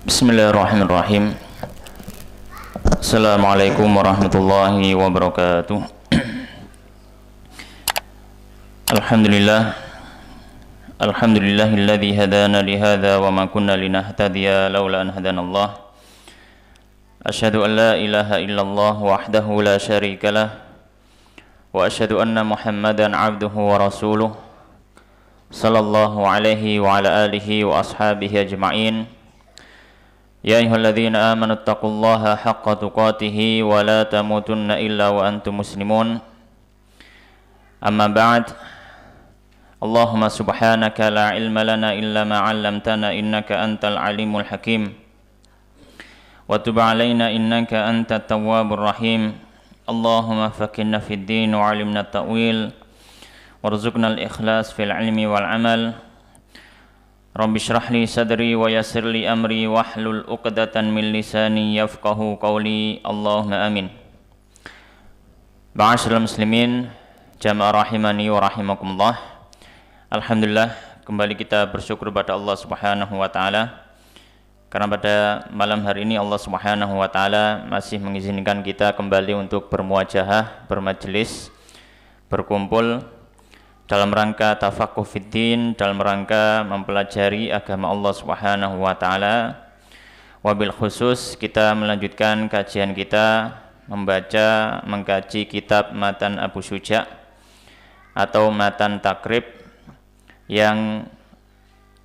Bismillahirrahmanirrahim. Assalamualaikum warahmatullahi wabarakatuh. Alhamdulillah. Alhamdulillahilladzi hadana li hadza wa ma kunna linahtadiya laula an hadanallah. Asyhadu an la ilaha illallah wahdahu la syarikalah wa asyhadu anna Muhammadan 'abduhu wa rasuluh sallallahu alaihi wa ala alihi wa ashabihi ajma'in. Ya ayyuhalladzina amanu taqullaha haqqa tuqatih wa la tamutunna illa wa antum muslimun. Amma ba'd. Allahumma subhanaka la ilma lana illa ma 'allamtana innaka antal alimul hakim. Wa tub 'alaina innaka antat tawwabur rahim. Allahumma faqqihna fid din wa 'allimna at-ta'wil warzuqna al-ikhlas fil 'ilmi wal 'amal. Rabbi shrah li sadri wa yassir li amri wahlul 'uqdatan min lisani yafqahu qawli. Allahumma amin. Ma'asyiral muslimin, jamaah rahimani wa rahimakumullah. Alhamdulillah, kembali kita bersyukur pada Allah Subhanahu wa taala karena pada malam hari ini Allah Subhanahu wa taala masih mengizinkan kita kembali untuk bermuajahah, bermajelis, berkumpul dalam rangka tafaqquh fiddin, dalam rangka mempelajari agama Allah Subhanahu wa taala. Wabil khusus kita melanjutkan kajian kita membaca mengkaji kitab Matan Abu Syuja' atau Matan Takrib, yang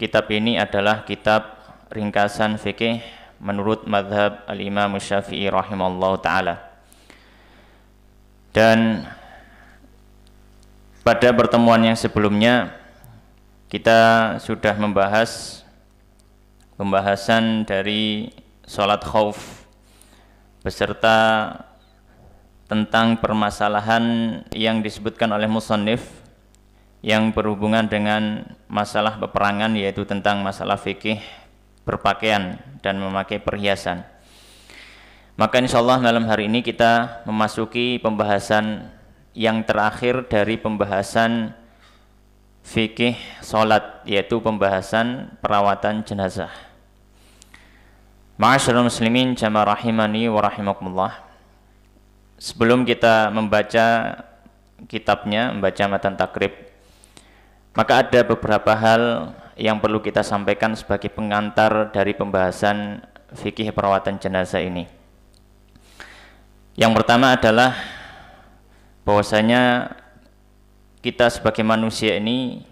kitab ini adalah kitab ringkasan fikih menurut mazhab al-Imam Syafi'i rahimallahu taala. Dan pada pertemuan yang sebelumnya kita sudah membahas pembahasan dari sholat khauf beserta tentang permasalahan yang disebutkan oleh musannif yang berhubungan dengan masalah peperangan, yaitu tentang masalah fikih berpakaian dan memakai perhiasan. Maka insyaallah malam hari ini kita memasuki pembahasan yang terakhir dari pembahasan fikih salat, yaitu pembahasan perawatan jenazah. Ma'asyiral muslimin, jamaah rahimani wa rahimakumullah. Sebelum kita membaca kitabnya, membaca Matan Takrib, maka ada beberapa hal yang perlu kita sampaikan sebagai pengantar dari pembahasan fikih perawatan jenazah ini. Yang pertama adalah bahwasanya kita sebagai manusia ini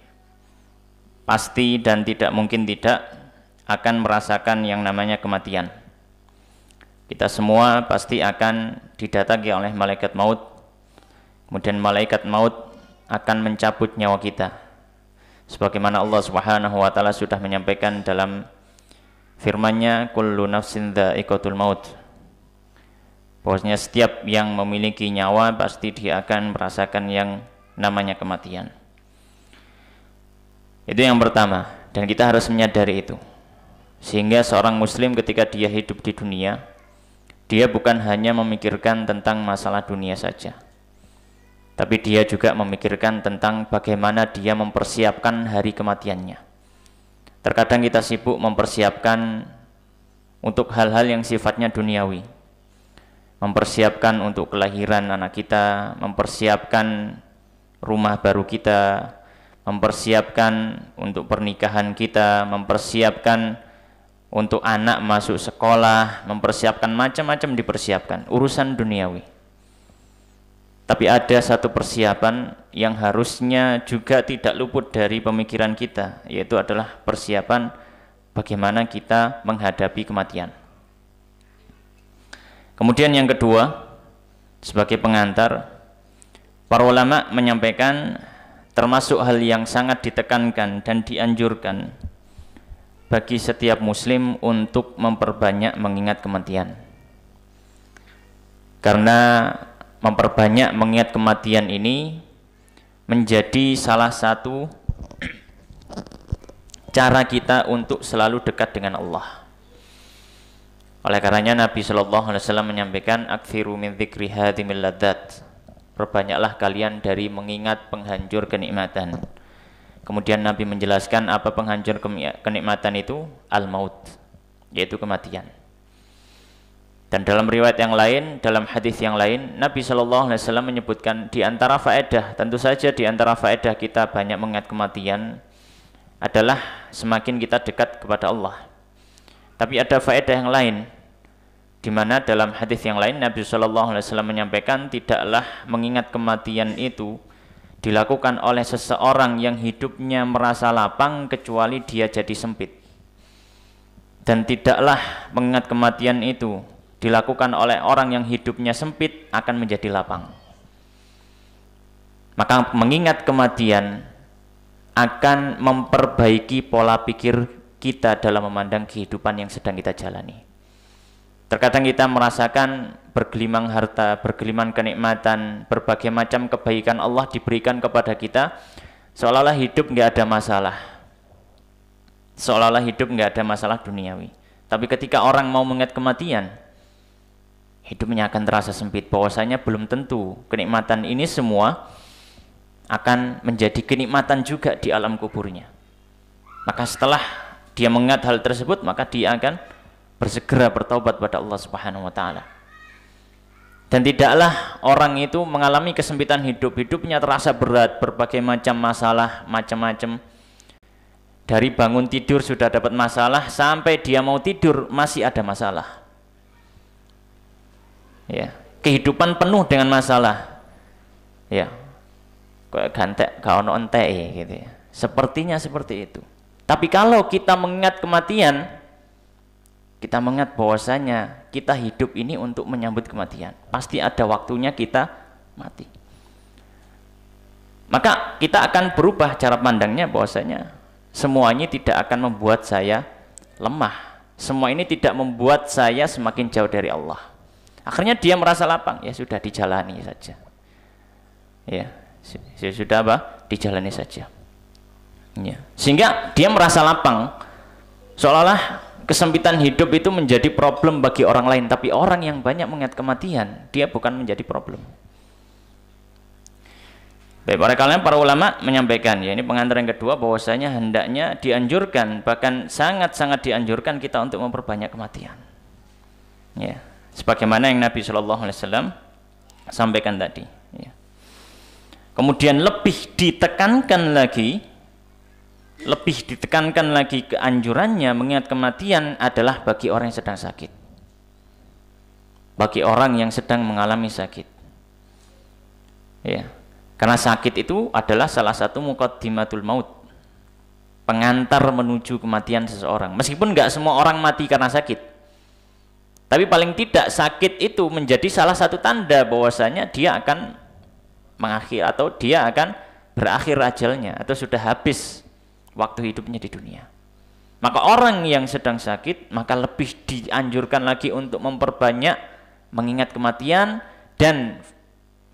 pasti dan tidak mungkin tidak akan merasakan yang namanya kematian. Kita semua pasti akan didatangi oleh malaikat maut. Kemudian malaikat maut akan mencabut nyawa kita. Sebagaimana Allah Subhanahu wa taala sudah menyampaikan dalam firman-Nya, kullu nafsin dha'iqatul maut. Bahwasanya setiap yang memiliki nyawa pasti dia akan merasakan yang namanya kematian. Itu yang pertama, dan kita harus menyadari itu. Sehingga seorang muslim ketika dia hidup di dunia, dia bukan hanya memikirkan tentang masalah dunia saja, tapi dia juga memikirkan tentang bagaimana dia mempersiapkan hari kematiannya. Terkadang kita sibuk mempersiapkan untuk hal-hal yang sifatnya duniawi, mempersiapkan untuk kelahiran anak kita, mempersiapkan rumah baru kita, mempersiapkan untuk pernikahan kita, mempersiapkan untuk anak masuk sekolah, mempersiapkan macam-macam, dipersiapkan urusan duniawi. Tapi ada satu persiapan yang harusnya juga tidak luput dari pemikiran kita, yaitu adalah persiapan bagaimana kita menghadapi kematian. Kemudian yang kedua, sebagai pengantar, para ulama menyampaikan termasuk hal yang sangat ditekankan dan dianjurkan bagi setiap muslim untuk memperbanyak mengingat kematian. Karena memperbanyak mengingat kematian ini menjadi salah satu cara kita untuk selalu dekat dengan Allah. Oleh karenanya Nabi Shallallahu Alaihi Wasallam menyampaikan, aktsiru min dzikri hadhimil ladzat, perbanyaklah kalian dari mengingat penghancur kenikmatan. Kemudian Nabi menjelaskan apa penghancur kenikmatan itu, al-maut, yaitu kematian. Dan dalam riwayat yang lain, dalam hadis yang lain, Nabi Shallallahu Alaihi Wasallam menyebutkan di antara faedah, tentu saja di antara faedah kita banyak mengingat kematian adalah semakin kita dekat kepada Allah. Tapi ada faedah yang lain, di mana dalam hadis yang lain Nabi Shallallahu Alaihi Wasallam menyampaikan tidaklah mengingat kematian itu dilakukan oleh seseorang yang hidupnya merasa lapang kecuali dia jadi sempit. Dan tidaklah mengingat kematian itu dilakukan oleh orang yang hidupnya sempit akan menjadi lapang. Maka mengingat kematian akan memperbaiki pola pikir kita dalam memandang kehidupan yang sedang kita jalani. Terkadang kita merasakan bergelimang harta, bergelimang kenikmatan, berbagai macam kebaikan Allah diberikan kepada kita, seolah-olah hidup nggak ada masalah. Seolah-olah hidup nggak ada masalah duniawi. Tapi ketika orang mau mengingat kematian, hidupnya akan terasa sempit, bahwasanya belum tentu kenikmatan ini semua akan menjadi kenikmatan juga di alam kuburnya. Maka setelah dia mengingat hal tersebut, maka dia akan bersegera bertaubat pada Allah Subhanahu wa taala. Dan tidaklah orang itu mengalami kesempitan hidup, hidupnya terasa berat, berbagai macam masalah, macam-macam. Dari bangun tidur sudah dapat masalah, sampai dia mau tidur masih ada masalah. Ya, kehidupan penuh dengan masalah. Ya, kayak gantek gak ono entek gitu ya. Sepertinya seperti itu. Tapi kalau kita mengingat kematian, kita mengingat bahwasanya kita hidup ini untuk menyambut kematian. Pasti ada waktunya kita mati. Maka kita akan berubah cara pandangnya, bahwasanya semua ini tidak akan membuat saya lemah. Semua ini tidak membuat saya semakin jauh dari Allah. Akhirnya dia merasa lapang, ya sudah dijalani saja. Ya, sudah apa? Dijalani saja. Ya. Sehingga dia merasa lapang, seolah-olah kesempitan hidup itu menjadi problem bagi orang lain, tapi orang yang banyak mengingat kematian, dia bukan menjadi problem. Baik, para ulama menyampaikan, ya ini pengantar yang kedua, bahwasanya hendaknya dianjurkan, bahkan sangat-sangat dianjurkan kita untuk memperbanyak kematian. Ya. Sebagaimana yang Nabi Shallallahu Alaihi Wasallam sampaikan tadi. Ya. Kemudian lebih ditekankan lagi keanjurannya mengingat kematian adalah bagi orang yang sedang sakit, bagi orang yang sedang mengalami sakit. Ya. Karena sakit itu adalah salah satu muqaddimatul maut, pengantar menuju kematian seseorang. Meskipun nggak semua orang mati karena sakit, tapi paling tidak sakit itu menjadi salah satu tanda bahwasanya dia akan mengakhir, atau dia akan berakhir ajalnya, atau sudah habis waktu hidupnya di dunia. Maka orang yang sedang sakit, maka lebih dianjurkan lagi untuk memperbanyak mengingat kematian. Dan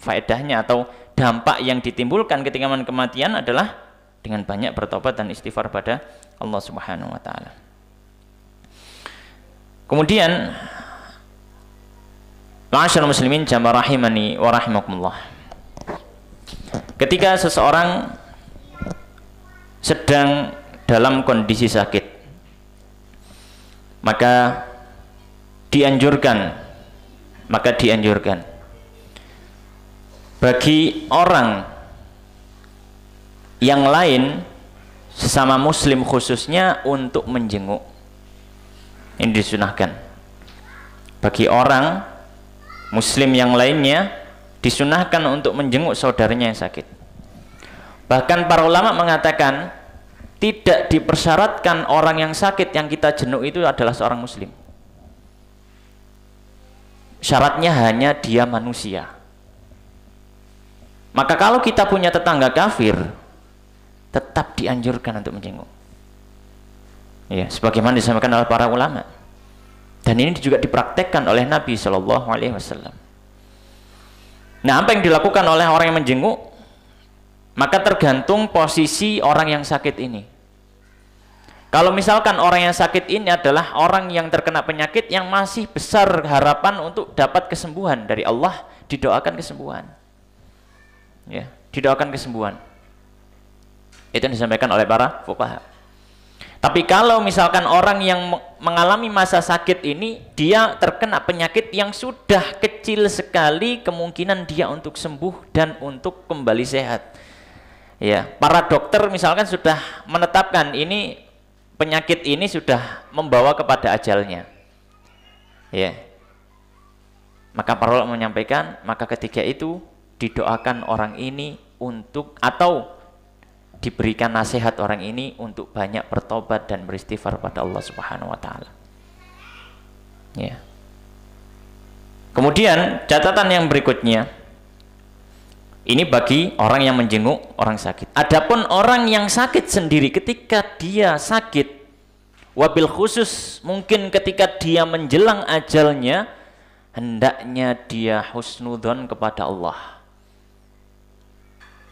faedahnya atau dampak yang ditimbulkan ketika kematian adalah dengan banyak bertobat dan istighfar pada Allah Subhanahu wa taala. Kemudian ma'asyiral muslimin jamaah rahimani wa rahimakumullah, ketika seseorang sedang dalam kondisi sakit, maka dianjurkan bagi orang yang lain, sesama muslim khususnya, untuk menjenguk. Ini disunahkan bagi orang muslim yang lainnya, disunahkan untuk menjenguk saudaranya yang sakit. Bahkan para ulama mengatakan tidak dipersyaratkan orang yang sakit yang kita jenguk itu adalah seorang muslim. Syaratnya hanya dia manusia. Maka kalau kita punya tetangga kafir, tetap dianjurkan untuk menjenguk. Ya, sebagaimana disampaikan oleh para ulama. Dan ini juga dipraktekkan oleh Nabi Shallallahu Alaihi Wasallam. Nah, apa yang dilakukan oleh orang yang menjenguk? Maka tergantung posisi orang yang sakit ini. Kalau misalkan orang yang sakit ini adalah orang yang terkena penyakit yang masih besar harapan untuk dapat kesembuhan dari Allah, didoakan kesembuhan. Ya, didoakan kesembuhan. Itu yang disampaikan oleh para fuqaha. Tapi kalau misalkan orang yang mengalami masa sakit ini, dia terkena penyakit yang sudah kecil sekali kemungkinan dia untuk sembuh dan untuk kembali sehat. Ya, para dokter misalkan sudah menetapkan ini penyakit ini sudah membawa kepada ajalnya. Ya. Maka para ulama menyampaikan, maka ketika itu didoakan orang ini untuk atau diberikan nasihat orang ini untuk banyak bertobat dan beristighfar pada Allah Subhanahu wa taala. Ya. Kemudian catatan yang berikutnya, ini bagi orang yang menjenguk orang sakit. Adapun orang yang sakit sendiri, ketika dia sakit, wabil khusus mungkin ketika dia menjelang ajalnya, hendaknya dia husnudzon kepada Allah.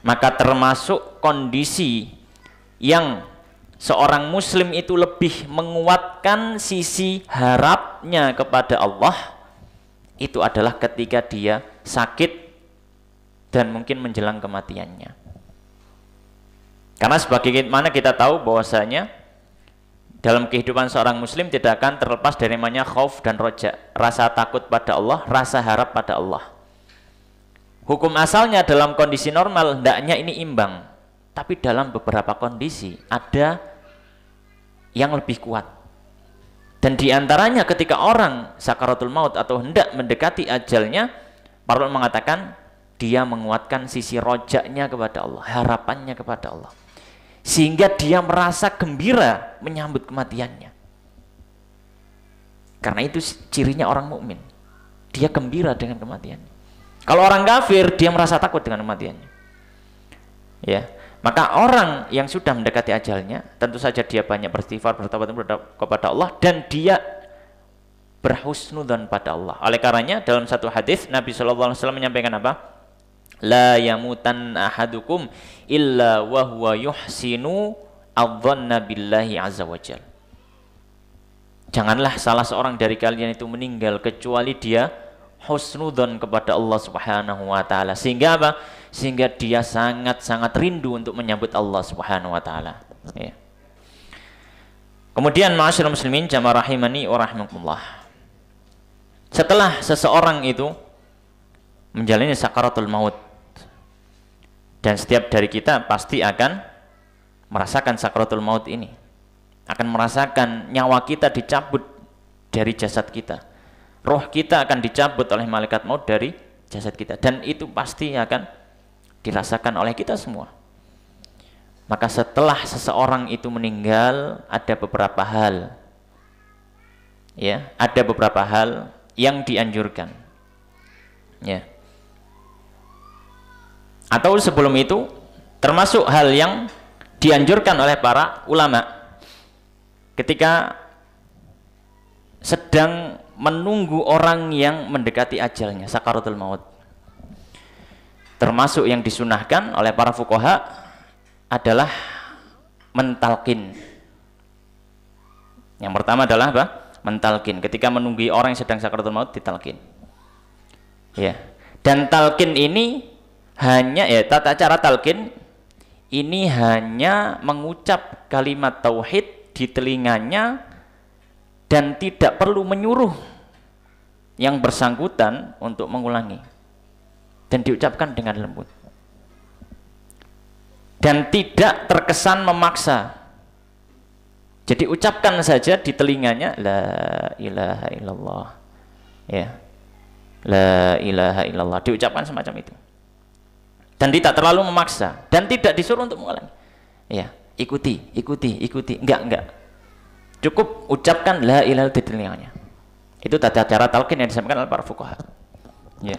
Maka termasuk kondisi yang seorang muslim itu lebih menguatkan sisi harapnya kepada Allah, itu adalah ketika dia sakit dan mungkin menjelang kematiannya. Karena sebagaimana kita tahu bahwasanya dalam kehidupan seorang muslim tidak akan terlepas dari namanya khauf dan roja, rasa takut pada Allah, rasa harap pada Allah. Hukum asalnya dalam kondisi normal hendaknya ini imbang, tapi dalam beberapa kondisi ada yang lebih kuat. Dan diantaranya ketika orang sakaratul maut atau hendak mendekati ajalnya, para ulama mengatakan dia menguatkan sisi rojaknya kepada Allah, harapannya kepada Allah, sehingga dia merasa gembira menyambut kematiannya. Karena itu cirinya orang mukmin, dia gembira dengan kematiannya. Kalau orang kafir, dia merasa takut dengan kematiannya. Ya, maka orang yang sudah mendekati ajalnya, tentu saja dia banyak beristighfar, bertobat kepada Allah, dan dia berhusnudzon pada Allah. Oleh karenanya dalam satu hadis Nabi SAW menyampaikan apa? La yamutan ahadukum illa wa huwa yuhsinu adzanna billahi azza wajal. Janganlah salah seorang dari kalian itu meninggal kecuali dia husnudzon kepada Allah Subhanahu wa taala. Sehingga apa? Sehingga dia sangat-sangat rindu untuk menyambut Allah Subhanahu wa taala. Ya. Kemudian ma'asyiral muslimin jamaah rahimani wa rahimakumullah. Setelah seseorang itu menjalani sakaratul maut, dan setiap dari kita pasti akan merasakan sakaratul maut ini, akan merasakan nyawa kita dicabut dari jasad kita. Roh kita akan dicabut oleh malaikat maut dari jasad kita, dan itu pasti akan dirasakan oleh kita semua. Maka setelah seseorang itu meninggal, ada beberapa hal, ya, ada beberapa hal yang dianjurkan, ya. Atau sebelum itu, termasuk hal yang dianjurkan oleh para ulama ketika sedang menunggu orang yang mendekati ajalnya, sakaratul maut. Termasuk yang disunahkan oleh para fuqaha adalah mentalkin. Yang pertama adalah apa? Mentalkin. Ketika menunggu orang yang sedang sakaratul maut, ditalkin. Ya. Dan talkin ini hanya, ya, tata cara talkin ini hanya mengucap kalimat tauhid di telinganya, dan tidak perlu menyuruh yang bersangkutan untuk mengulangi, dan diucapkan dengan lembut dan tidak terkesan memaksa. Jadi ucapkan saja di telinganya la ilaha illallah, ya, la ilaha illallah, diucapkan semacam itu, dan tidak terlalu memaksa dan tidak disuruh untuk mengulangi. Ya, ikuti, enggak. Cukup ucapkan la ilaha di telinganya. Itu tata cara talqin yang disampaikan oleh para fuqaha. Ya.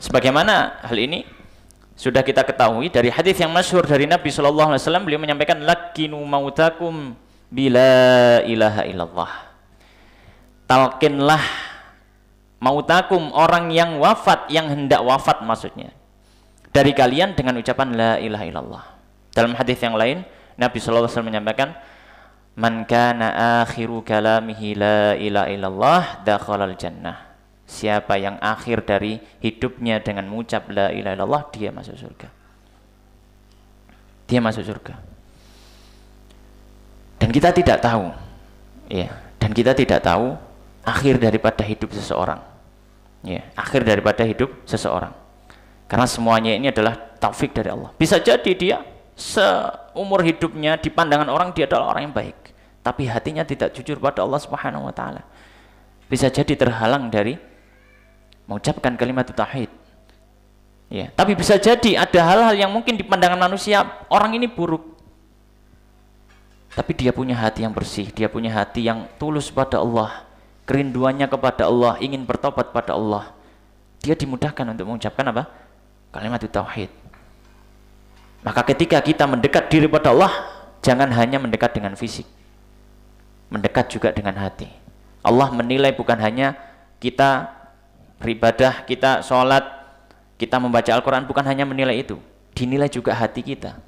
Sebagaimana hal ini sudah kita ketahui dari hadis yang masyhur dari Nabi sallallahu alaihi wasallam, beliau menyampaikan lakinu mautakum bila ilaha illallah. Talqinlah mautakum, orang yang wafat, yang hendak wafat maksudnya, dari kalian dengan ucapan la ilaha illallah. Dalam hadis yang lain Nabi sallallahu alaihi wasallam menyampaikan, man kana akhiru kalamihi la ilaha illallah dakhalal jannah. Siapa yang akhir dari hidupnya dengan mengucap la ilaha illallah, dia masuk surga. Dia masuk surga. Dan kita tidak tahu, ya, dan kita tidak tahu akhir daripada hidup seseorang, ya, akhir daripada hidup seseorang. Karena semuanya ini adalah taufik dari Allah. Bisa jadi dia seumur hidupnya di pandangan orang dia adalah orang yang baik, tapi hatinya tidak jujur pada Allah Subhanahu wa taala. Bisa jadi terhalang dari mengucapkan kalimat tauhid. Ya, tapi bisa jadi ada hal-hal yang mungkin di pandangan manusia orang ini buruk. Tapi dia punya hati yang bersih, dia punya hati yang tulus pada Allah, kerinduannya kepada Allah, ingin bertobat pada Allah. Dia dimudahkan untuk mengucapkan apa? Kalimat tauhid. Maka ketika kita mendekat diri pada Allah, jangan hanya mendekat dengan fisik, mendekat juga dengan hati. Allah menilai bukan hanya kita beribadah, kita sholat, kita membaca Al-Quran, bukan hanya menilai itu, dinilai juga hati kita.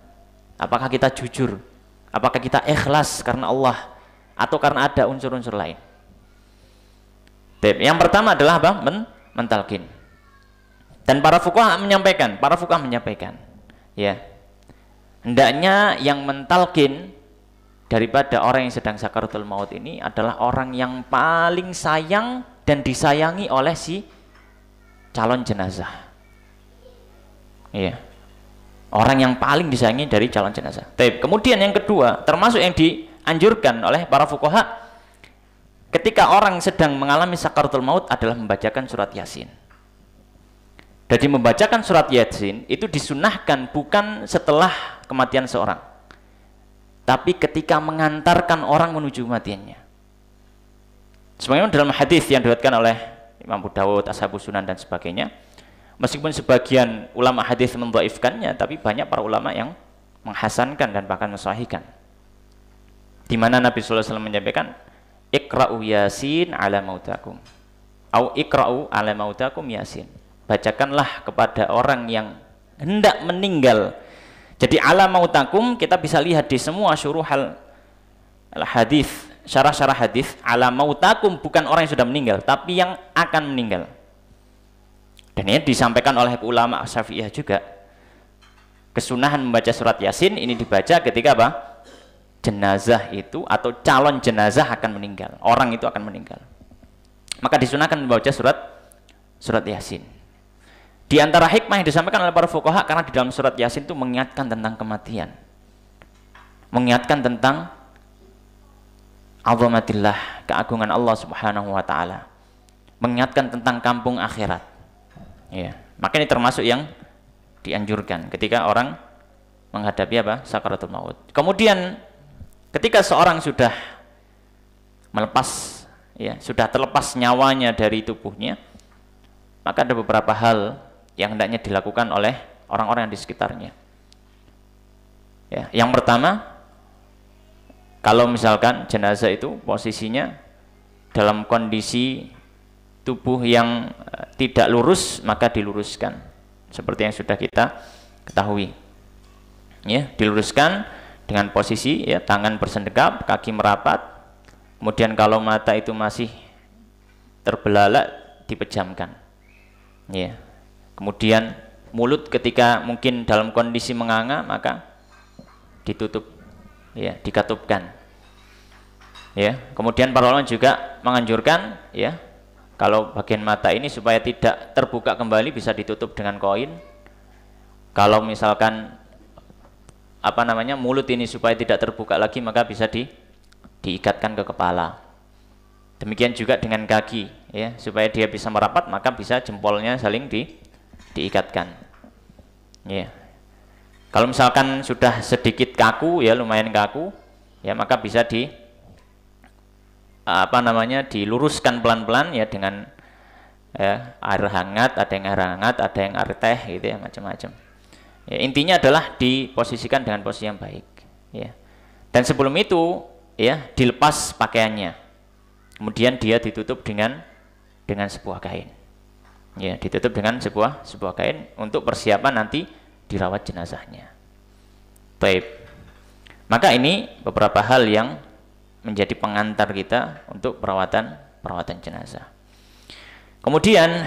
Apakah kita jujur, apakah kita ikhlas karena Allah atau karena ada unsur-unsur lain. Yang pertama adalah apa? Mentalkin. Dan para fuqaha menyampaikan, ya, hendaknya yang mentalkin daripada orang yang sedang sakaratul maut ini adalah orang yang paling sayang dan disayangi oleh si calon jenazah. Iya. Orang yang paling disayangi dari calon jenazah. Kemudian yang kedua, termasuk yang dianjurkan oleh para fuqaha ketika orang sedang mengalami sakaratul maut adalah membacakan surat Yasin. Jadi membacakan surat Yasin itu disunahkan bukan setelah kematian seorang, tapi ketika mengantarkan orang menuju kematiannya. Sebagaimana dalam hadis yang diriwayatkan oleh Imam Abu Dawud, Ashabus Sunan dan sebagainya, meskipun sebagian ulama hadis mendhaifkannya, tapi banyak para ulama yang menghasankan dan bahkan mensahihkan. Di mana Nabi sallallahu alaihi wasallam menyampaikan, "Iqra'u Yasin ala mautakum." Au iqra'u ala mautakum Yasin. Bacakanlah kepada orang yang hendak meninggal. Jadi ala mautakum kita bisa lihat di semua syuruhal hadis, syarah-syarah hadis, ala mautakum bukan orang yang sudah meninggal, tapi yang akan meninggal. Dan ini disampaikan oleh ulama Syafi'iyah juga. Kesunahan membaca surat Yasin ini dibaca ketika apa? Jenazah itu atau calon jenazah akan meninggal, orang itu akan meninggal. Maka disunahkan membaca surat Yasin. Di antara hikmah yang disampaikan oleh para fuqaha, karena di dalam surat Yasin itu mengingatkan tentang kematian, mengingatkan tentang azamatillah, keagungan Allah Subhanahu wa taala, mengingatkan tentang kampung akhirat. Ya, maka ini termasuk yang dianjurkan ketika orang menghadapi apa? Sakaratul maut. Kemudian ketika seorang sudah melepas, ya, sudah terlepas nyawanya dari tubuhnya, maka ada beberapa hal yang hendaknya dilakukan oleh orang-orang yang di sekitarnya. Ya, yang pertama, kalau misalkan jenazah itu posisinya dalam kondisi tubuh yang tidak lurus, maka diluruskan seperti yang sudah kita ketahui. Ya, diluruskan dengan posisi ya tangan bersendekap, kaki merapat. Kemudian kalau mata itu masih terbelalak dipejamkan. Ya. Kemudian mulut ketika mungkin dalam kondisi menganga maka ditutup, ya, dikatupkan. Ya, kemudian para ulama juga menganjurkan, ya, kalau bagian mata ini supaya tidak terbuka kembali bisa ditutup dengan koin. Kalau misalkan apa namanya mulut ini supaya tidak terbuka lagi maka bisa diikatkan ke kepala. Demikian juga dengan kaki, ya, supaya dia bisa merapat maka bisa jempolnya saling diikatkan. Ya. Kalau misalkan sudah sedikit kaku, ya lumayan kaku, ya maka bisa diluruskan pelan-pelan, ya, dengan ya, air hangat, ada yang air hangat, ada yang air teh, gitu ya, macam-macam. Ya, intinya adalah diposisikan dengan posisi yang baik, ya. Dan sebelum itu, ya, dilepas pakaiannya, kemudian dia ditutup dengan sebuah kain. Ya, ditutup dengan sebuah kain untuk persiapan nanti dirawat jenazahnya. Baik. Maka ini beberapa hal yang menjadi pengantar kita untuk perawatan jenazah. Kemudian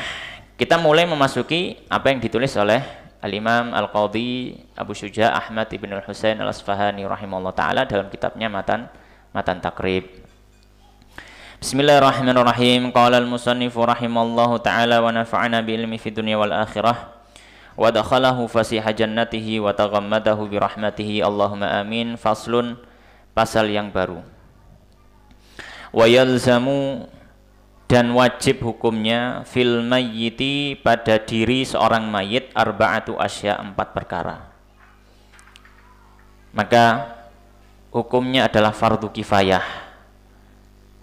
kita mulai memasuki apa yang ditulis oleh Al-Imam Al-Qadhi Abu Syuja Ahmad ibn Al-Husain Al-Asfahani rahimahullah ta'ala dalam kitabnya Matan matan takrib. Bismillahirrahmanirrahim. Qala al-musannifu rahimallahu ta'ala wa nafa'ana bi ilmi fid dunya wal akhirah wa dakhalahu fasiha jannatihi wa taghammadahu bi rahmatihi. Allahumma amin. Faslun, pasal yang baru. Wa yalzamu, dan wajib hukumnya, fil mayyiti, pada diri seorang mayit, arba'atu asya, 4 perkara. Maka hukumnya adalah fardu kifayah.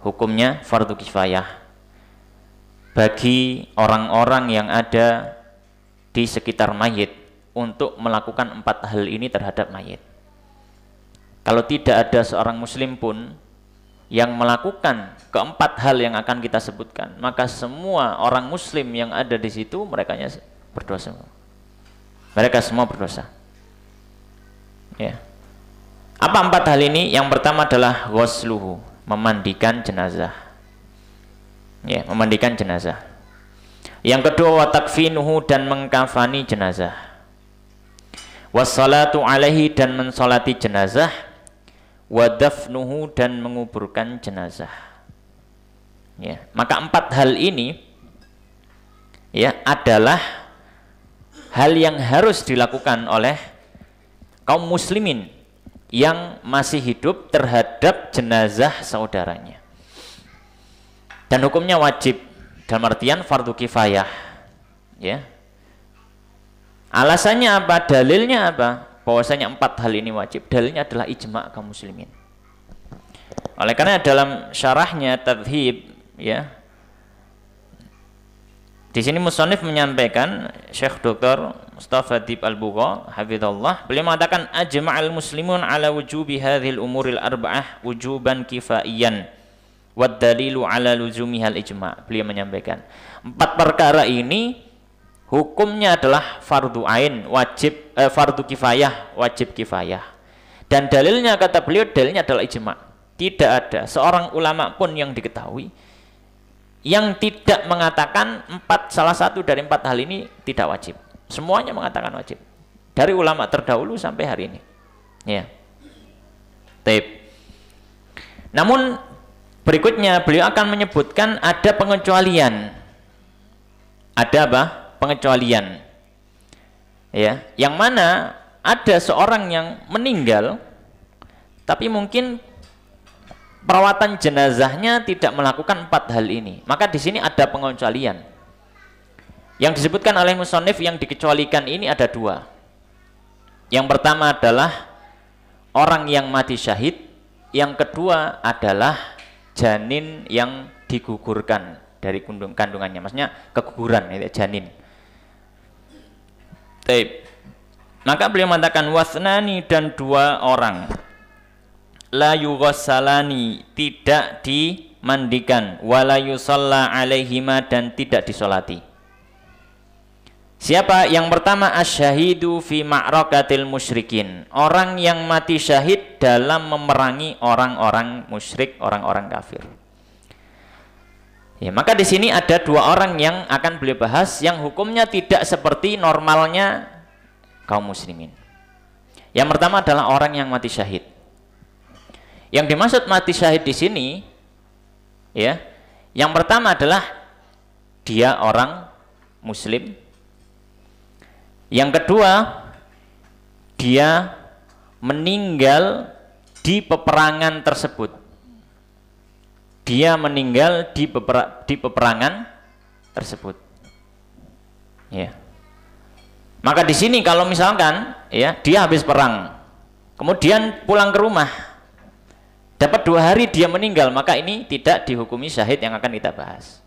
Hukumnya fardu kifayah bagi orang-orang yang ada di sekitar mayit untuk melakukan 4 hal ini terhadap mayit. Kalau tidak ada seorang muslim pun yang melakukan keempat hal yang akan kita sebutkan, maka semua orang muslim yang ada di situ mereka berdosa. Mereka semua berdosa. Ya. Apa 4 hal ini? Yang pertama adalah ghusluhu, memandikan jenazah. Ya, memandikan jenazah. Yang kedua wa takfinuhu, dan mengkafani jenazah. Wassalatu alaihi, dan mensolati jenazah. Wa dafnuhu, dan menguburkan jenazah. Ya, maka 4 hal ini ya adalah hal yang harus dilakukan oleh kaum muslimin yang masih hidup terhadap jenazah saudaranya. Dan hukumnya wajib dalam artian fardu kifayah. Ya. Alasannya apa? Dalilnya apa? Bahwasanya 4 hal ini wajib. Dalilnya adalah ijma' kaum muslimin. Oleh karena dalam syarahnya Tadhib, ya, di sini musannif menyampaikan, Syekh Dr. Mustafa Dib Al-Bugha hafizallah, beliau mengatakan ajma'al muslimun ala wujubi hadhil umuril arba'ah wujuban kifaiyan wad dalilu ala luzumihal ijma'. Beliau menyampaikan 4 perkara ini hukumnya adalah fardu ain, wajib, fardu kifayah, wajib kifayah. Dan dalilnya, kata beliau, dalilnya adalah ijma'. Tidak ada seorang ulama pun yang diketahui yang tidak mengatakan salah satu dari 4 hal ini tidak wajib. Semuanya mengatakan wajib. Dari ulama terdahulu sampai hari ini. Ya. Taib. Namun berikutnya beliau akan menyebutkan ada pengecualian. Ada apa? Pengecualian, ya, yang mana ada seorang yang meninggal tapi mungkin perawatan jenazahnya tidak melakukan 4 hal ini, maka di sini ada pengecualian. Yang disebutkan oleh musannif yang dikecualikan ini ada 2. Yang pertama adalah orang yang mati syahid, yang kedua adalah janin yang digugurkan dari kandungannya, maksudnya keguguran, itu janin. Taib. Maka beliau mengatakan wasnani, dan 2 orang, la yughassalani, tidak dimandikan, wala yusalla alaihima, dan tidak disolati. Siapa? Yang pertama asyahidu fi ma'rakatil musyrikin, orang yang mati syahid dalam memerangi orang-orang musyrik, orang-orang kafir. Ya, maka di sini ada 2 orang yang akan beliau bahas yang hukumnya tidak seperti normalnya kaum muslimin. Yang pertama adalah orang yang mati syahid. Yang dimaksud mati syahid di sini, ya, yang pertama adalah dia orang muslim. Yang kedua, dia meninggal di peperangan tersebut. Dia meninggal di peperangan tersebut. Ya. Maka di sini kalau misalkan, ya, dia habis perang, kemudian pulang ke rumah, dapat 2 hari dia meninggal, maka ini tidak dihukumi syahid yang akan kita bahas.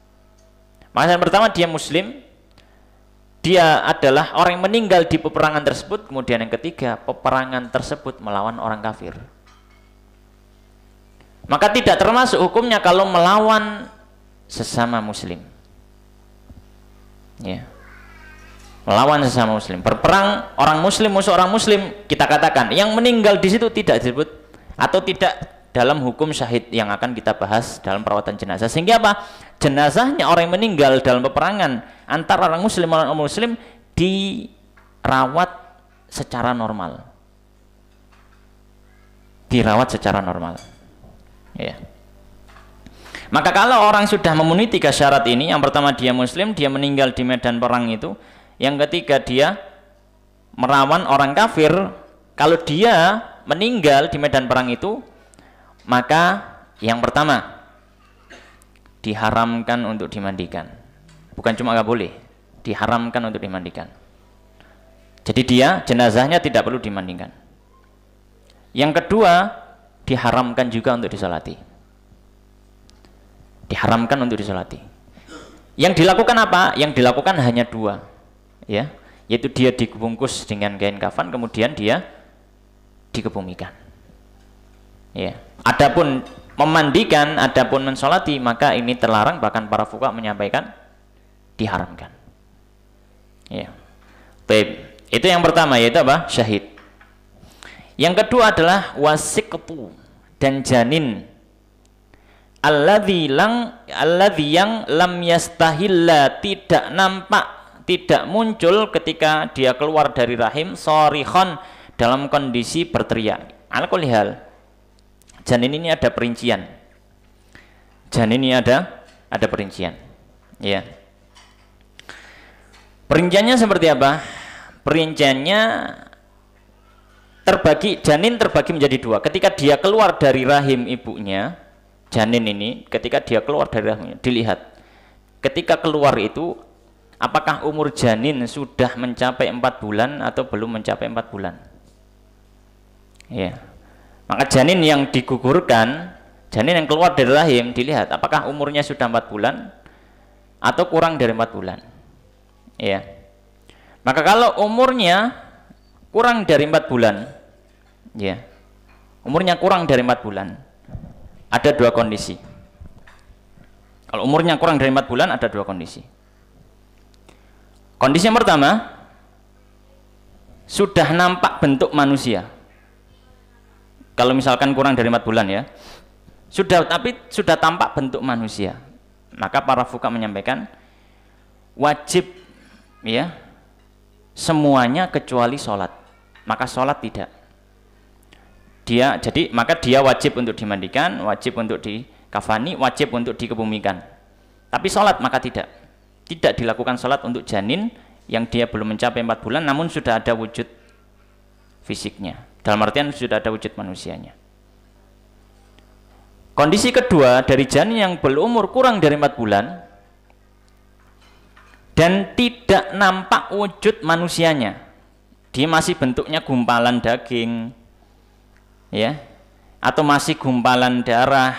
Maka yang pertama dia muslim, dia adalah orang yang meninggal di peperangan tersebut. Kemudian yang ketiga, peperangan tersebut melawan orang kafir. Maka tidak termasuk hukumnya kalau melawan sesama muslim. Ya. Melawan sesama muslim. Berperang orang muslim musuh orang muslim, kita katakan yang meninggal di situ tidak disebut atau tidak dalam hukum syahid yang akan kita bahas dalam perawatan jenazah. Sehingga apa? Jenazahnya orang yang meninggal dalam peperangan antara orang muslim dan orang muslim dirawat secara normal. Dirawat secara normal. Ya. Maka kalau orang sudah memenuhi 3 syarat ini, yang pertama dia muslim, dia meninggal di medan perang itu, yang ketiga dia merawan orang kafir, kalau dia meninggal di medan perang itu, maka yang pertama diharamkan untuk dimandikan. Bukan cuma nggak boleh, diharamkan untuk dimandikan. Jadi dia jenazahnya tidak perlu dimandikan. Yang kedua, diharamkan juga untuk disolati. Diharamkan untuk disolati. Yang dilakukan apa? Yang dilakukan hanya 2, ya, yaitu dia dibungkus dengan kain kafan, kemudian dia dikebumikan. Ya. Adapun memandikan, adapun mensolati, maka ini terlarang, bahkan para fuqaha menyampaikan diharamkan. Ya. Baik. Itu yang pertama, yaitu apa? Syahid. Yang kedua adalah wasiqtu, dan janin. Alladzi yang lam yastahilla, tidak nampak, tidak muncul ketika dia keluar dari rahim, sharikhon, dalam kondisi berteriak. Ala kulli hal, janin ini ada perincian. Janin ini ada perincian. Ya. Perinciannya seperti apa? Perinciannya janin terbagi menjadi 2. Ketika dia keluar dari rahim ibunya, janin ini ketika dia keluar dari rahimnya, dilihat ketika keluar itu apakah umur janin sudah mencapai 4 bulan atau belum mencapai 4 bulan. Ya. Maka janin yang digugurkan, janin yang keluar dari rahim, dilihat apakah umurnya sudah 4 bulan atau kurang dari 4 bulan. Ya. Maka kalau umurnya kurang dari 4 bulan, ya, umurnya kurang dari 4 bulan, ada 2 kondisi. Kalau umurnya kurang dari 4 bulan, ada 2 kondisi. Kondisi yang pertama, sudah nampak bentuk manusia. Kalau misalkan kurang dari 4 bulan, ya, tapi sudah tampak bentuk manusia, maka para fuqaha menyampaikan wajib, ya, semuanya kecuali sholat. Maka sholat tidak. Maka dia wajib untuk dimandikan, wajib untuk dikafani, wajib untuk dikebumikan. Tapi sholat maka tidak. Tidak dilakukan sholat untuk janin yang dia belum mencapai 4 bulan, namun sudah ada wujud fisiknya. Dalam artian sudah ada wujud manusianya. Kondisi kedua dari janin yang berumur kurang dari 4 bulan dan tidak nampak wujud manusianya. Dia masih bentuknya gumpalan daging, ya, atau masih gumpalan darah,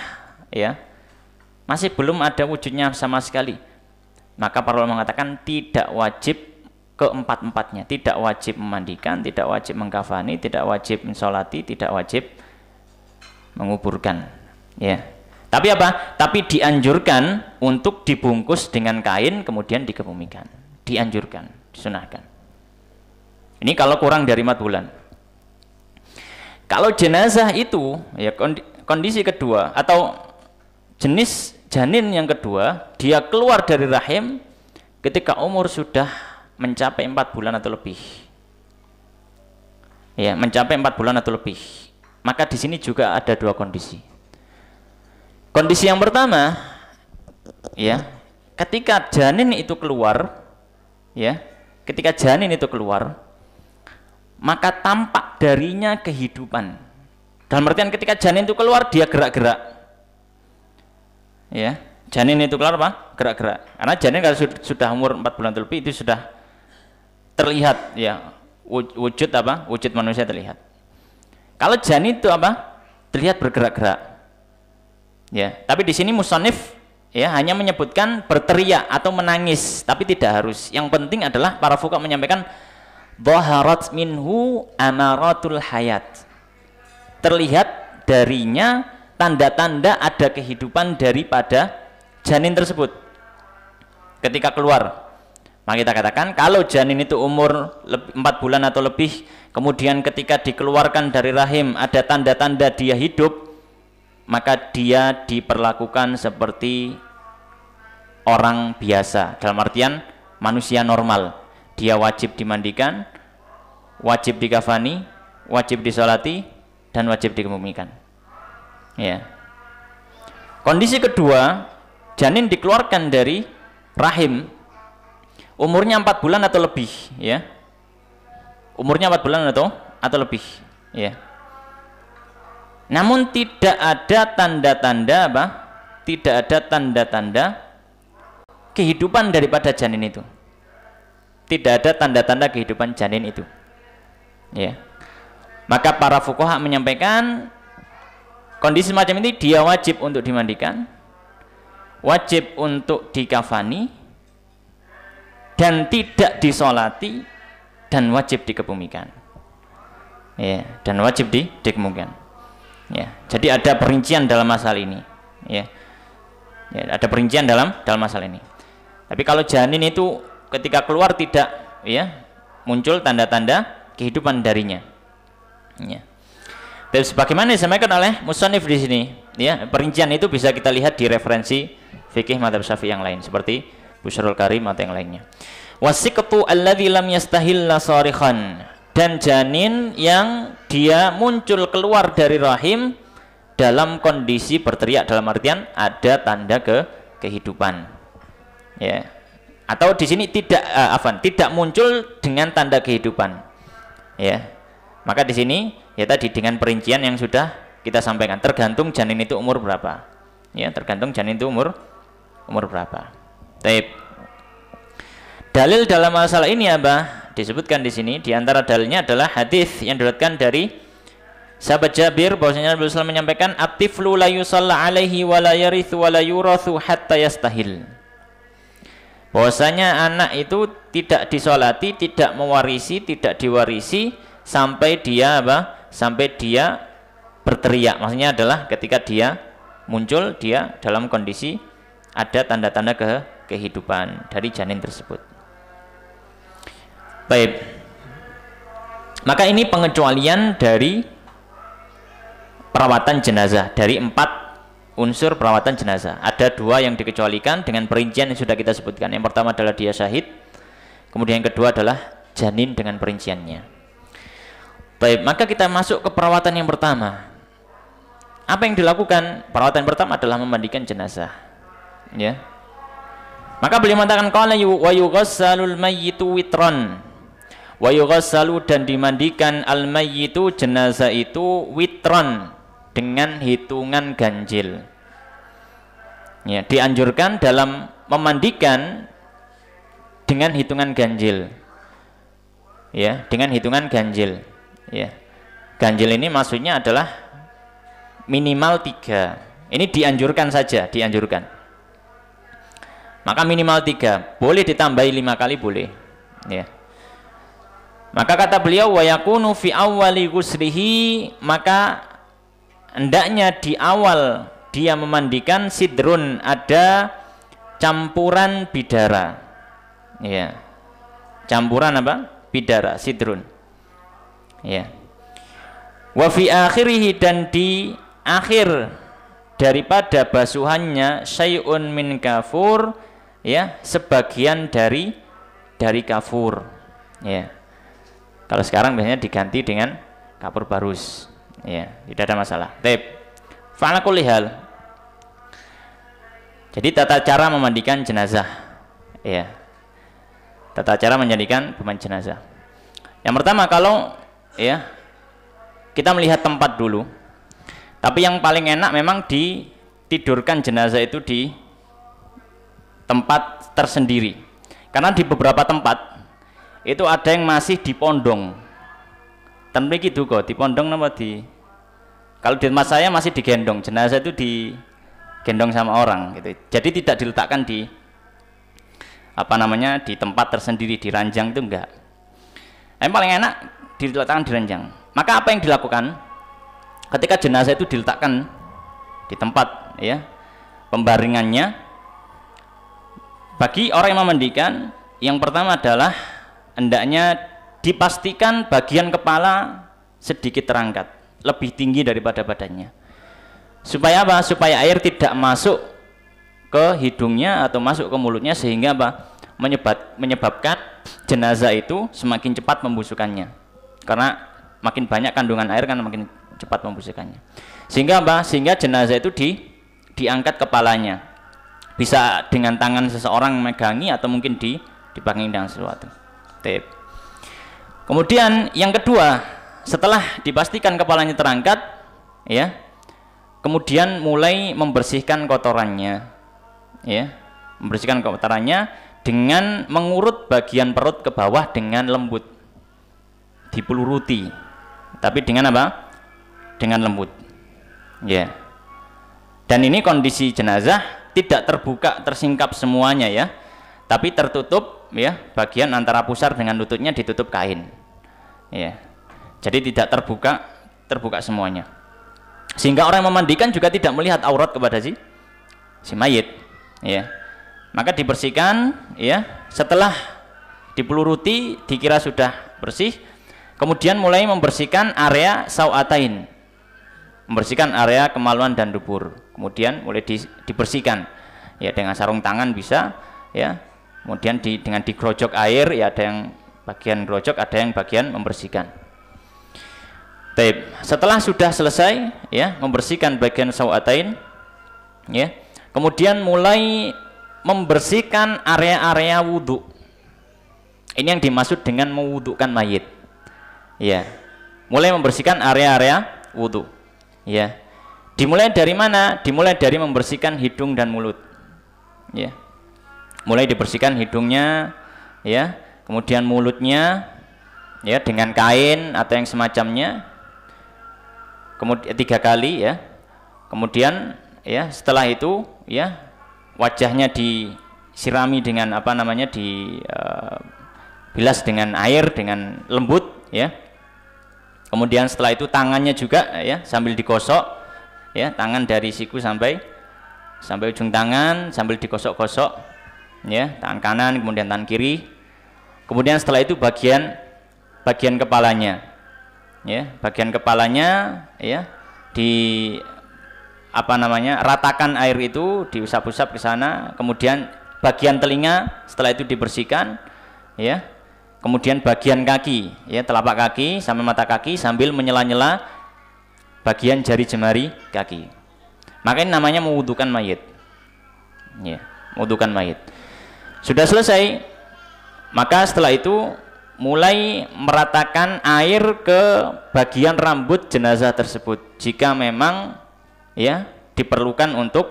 ya, masih belum ada wujudnya sama sekali. Maka para ulama mengatakan tidak wajib keempat-empatnya, tidak wajib memandikan, tidak wajib mengkafani, tidak wajib mensolati, tidak wajib menguburkan, ya. Tapi apa? Tapi dianjurkan untuk dibungkus dengan kain kemudian dikebumikan. Dianjurkan, disunahkan. Ini kalau kurang dari 4 bulan. Kalau jenazah itu, ya, kondisi kedua atau jenis janin yang kedua, dia keluar dari rahim ketika umur sudah mencapai 4 bulan atau lebih. Ya, mencapai 4 bulan atau lebih. Maka di sini juga ada 2 kondisi. Kondisi yang pertama, ya, ketika janin itu keluar, ya, ketika janin itu keluar, maka tampak darinya kehidupan. Dalam artian ketika janin itu keluar, dia gerak-gerak. Ya, janin itu keluar apa? Gerak-gerak. Karena janin kalau sudah umur 4 bulan lebih itu sudah terlihat, ya, wujud apa? Wujud manusia terlihat. Kalau janin itu apa? Terlihat bergerak-gerak. Ya, tapi di sini musannif, ya, hanya menyebutkan berteriak atau menangis, tapi tidak harus. Yang penting adalah para fuqaha menyampaikan dhaharat minhu amaratul hayat. Terlihat darinya tanda-tanda ada kehidupan daripada janin tersebut ketika keluar. Maka kita katakan kalau janin itu umur 4 bulan atau lebih, kemudian ketika dikeluarkan dari rahim ada tanda-tanda dia hidup, maka dia diperlakukan seperti orang biasa, dalam artian manusia normal. Dia wajib dimandikan, wajib dikafani, wajib disolati, dan wajib dikebumikan. Ya. Kondisi kedua, janin dikeluarkan dari rahim umurnya 4 bulan atau lebih, ya. Umurnya 4 bulan atau lebih, ya. Namun tidak ada tanda-tanda apa? Tidak ada tanda-tanda kehidupan daripada janin itu. Tidak ada tanda-tanda kehidupan janin itu, ya. Maka para fuqaha menyampaikan kondisi semacam ini dia wajib untuk dimandikan, wajib untuk dikafani, dan tidak disolati, dan wajib dikebumikan, ya, dan wajib dikebumikan, ya. Jadi ada perincian dalam masalah ini, ya. Ya, ada perincian dalam masalah ini. Tapi kalau janin itu ketika keluar tidak, ya, muncul tanda-tanda kehidupan darinya, ya. Dan sebagaimana disampaikan oleh musannif di sini, ya, perincian itu bisa kita lihat di referensi fikih madzhab Syafi'i yang lain seperti Busyrul Karim atau yang lainnya. Wasiqtu alladzi lam yastahilla sarikhan, dan janin yang dia muncul keluar dari rahim dalam kondisi berteriak, dalam artian ada tanda kehidupan, ya. Atau di sini tidak muncul dengan tanda kehidupan, ya. Maka di sini ya tadi dengan perincian yang sudah kita sampaikan, tergantung janin itu umur berapa, ya, tergantung janin itu umur berapa. Taib. Dalil dalam masalah ini apa? Disebutkan di sini di antara dalilnya adalah hadis yang diriwayatkan dari sahabat Jabir bahwasanya Nabi SAW menyampaikan at-tiflu la yusalla alaihi wa la yarithu wa la yurathu hatta yastahil. Bahwasanya anak itu tidak disolati, tidak mewarisi, tidak diwarisi sampai dia apa? Sampai dia berteriak. Maksudnya adalah ketika dia muncul, dia dalam kondisi ada tanda-tanda kehidupan dari janin tersebut. Baik. Maka ini pengecualian dari perawatan jenazah, dari 4 unsur perawatan jenazah. Ada 2 yang dikecualikan dengan perincian yang sudah kita sebutkan. Yang pertama adalah dia syahid, kemudian yang kedua adalah janin dengan perinciannya. Baik, maka kita masuk ke perawatan yang pertama. Apa yang dilakukan? Perawatan pertama adalah memandikan jenazah, ya. Maka beliau mengatakan qala wa yughassalul mayyitu witran. Wa yughassalu, dan dimandikan al mayyitu jenazah itu witran, dengan hitungan ganjil, ya. Dianjurkan dalam memandikan dengan hitungan ganjil, ya, dengan hitungan ganjil, ya. Ganjil ini maksudnya adalah minimal 3. Ini dianjurkan saja, dianjurkan. Maka minimal 3, boleh ditambahi 5 kali boleh, ya. Maka kata beliau wa yakunu fi awwali ghuslihi, maka hendaknya di awal dia memandikan sidrun, ada campuran bidara, ya. Campuran apa? Bidara, sidrun, ya. Wa fi akhirih, dan di akhir daripada basuhannya syai'un min kafur, ya, sebagian dari kafur, ya. Kalau sekarang biasanya diganti dengan kapur barus, ya, tidak ada masalah. Tep. Fa'ala kulli hal. Jadi tata cara memandikan jenazah, ya. Tata cara memandikan jenazah. Yang pertama, kalau, ya, kita melihat tempat dulu. Tapi yang paling enak memang ditidurkan jenazah itu di tempat tersendiri. Karena di beberapa tempat itu ada yang masih dipondong. Tanpa gitu kok, dipondong nama di. Kalau di tempat saya masih digendong, jenazah itu digendong sama orang gitu. Jadi tidak diletakkan di di tempat tersendiri, di ranjang, itu enggak. Yang paling enak diletakkan di ranjang. Maka apa yang dilakukan ketika jenazah itu diletakkan di tempat, ya, pembaringannya, bagi orang yang memandikan, yang pertama adalah hendaknya dipastikan bagian kepala sedikit terangkat, lebih tinggi daripada badannya. Supaya apa? Supaya air tidak masuk ke hidungnya atau masuk ke mulutnya, sehingga apa? Menyebabkan jenazah itu semakin cepat pembusukannya. Karena makin banyak kandungan air kan makin cepat pembusukannya. Sehingga apa? Sehingga jenazah itu diangkat kepalanya. Bisa dengan tangan seseorang megangi atau mungkin dipegangi dengan sesuatu. Kemudian yang kedua, setelah dipastikan kepalanya terangkat, ya, kemudian mulai membersihkan kotorannya, ya, membersihkan kotorannya dengan mengurut bagian perut ke bawah dengan lembut, dipeluruti, tapi dengan apa? Dengan lembut, ya. Dan ini kondisi jenazah tidak terbuka, tersingkap semuanya, ya, tapi tertutup, ya, bagian antara pusar dengan lututnya ditutup kain, ya. Jadi tidak terbuka semuanya, sehingga orang yang memandikan juga tidak melihat aurat kepada si mayit, ya. Maka dibersihkan, ya. Setelah dipeluruti dikira sudah bersih, kemudian mulai membersihkan area sau'atain, membersihkan area kemaluan dan dubur. Kemudian mulai dibersihkan, ya, dengan sarung tangan bisa, ya. Kemudian dengan digerojok air, ya, ada yang bagian gerojok, ada yang bagian membersihkan. Setelah sudah selesai, ya, membersihkan bagian sau'atain, ya, kemudian mulai membersihkan area-area wudhu. Ini yang dimaksud dengan mewudhukan mayit, ya. Mulai membersihkan area-area wudhu, ya. Dimulai dari mana? Dimulai dari membersihkan hidung dan mulut, ya. Mulai dibersihkan hidungnya, ya, kemudian mulutnya, ya, dengan kain atau yang semacamnya, kemudian 3 kali, ya. Kemudian, ya, setelah itu, ya, wajahnya disirami dengan apa namanya, bilas dengan air dengan lembut, ya. Kemudian setelah itu tangannya juga, ya, sambil digosok, ya, tangan dari siku sampai ujung tangan sambil digosok-gosok, ya, tangan kanan kemudian tangan kiri. Kemudian setelah itu bagian kepalanya, ya, bagian kepalanya, ya, di apa namanya, ratakan air itu, diusap-usap ke sana. Kemudian bagian telinga setelah itu dibersihkan, ya. Kemudian bagian kaki, ya, telapak kaki sampai mata kaki sambil menyela-nyela bagian jari jemari kaki. Maka ini namanya mewudhukan mayit, ya, mewudhukan mayit. Sudah selesai, maka setelah itu mulai meratakan air ke bagian rambut jenazah tersebut jika memang, ya, diperlukan untuk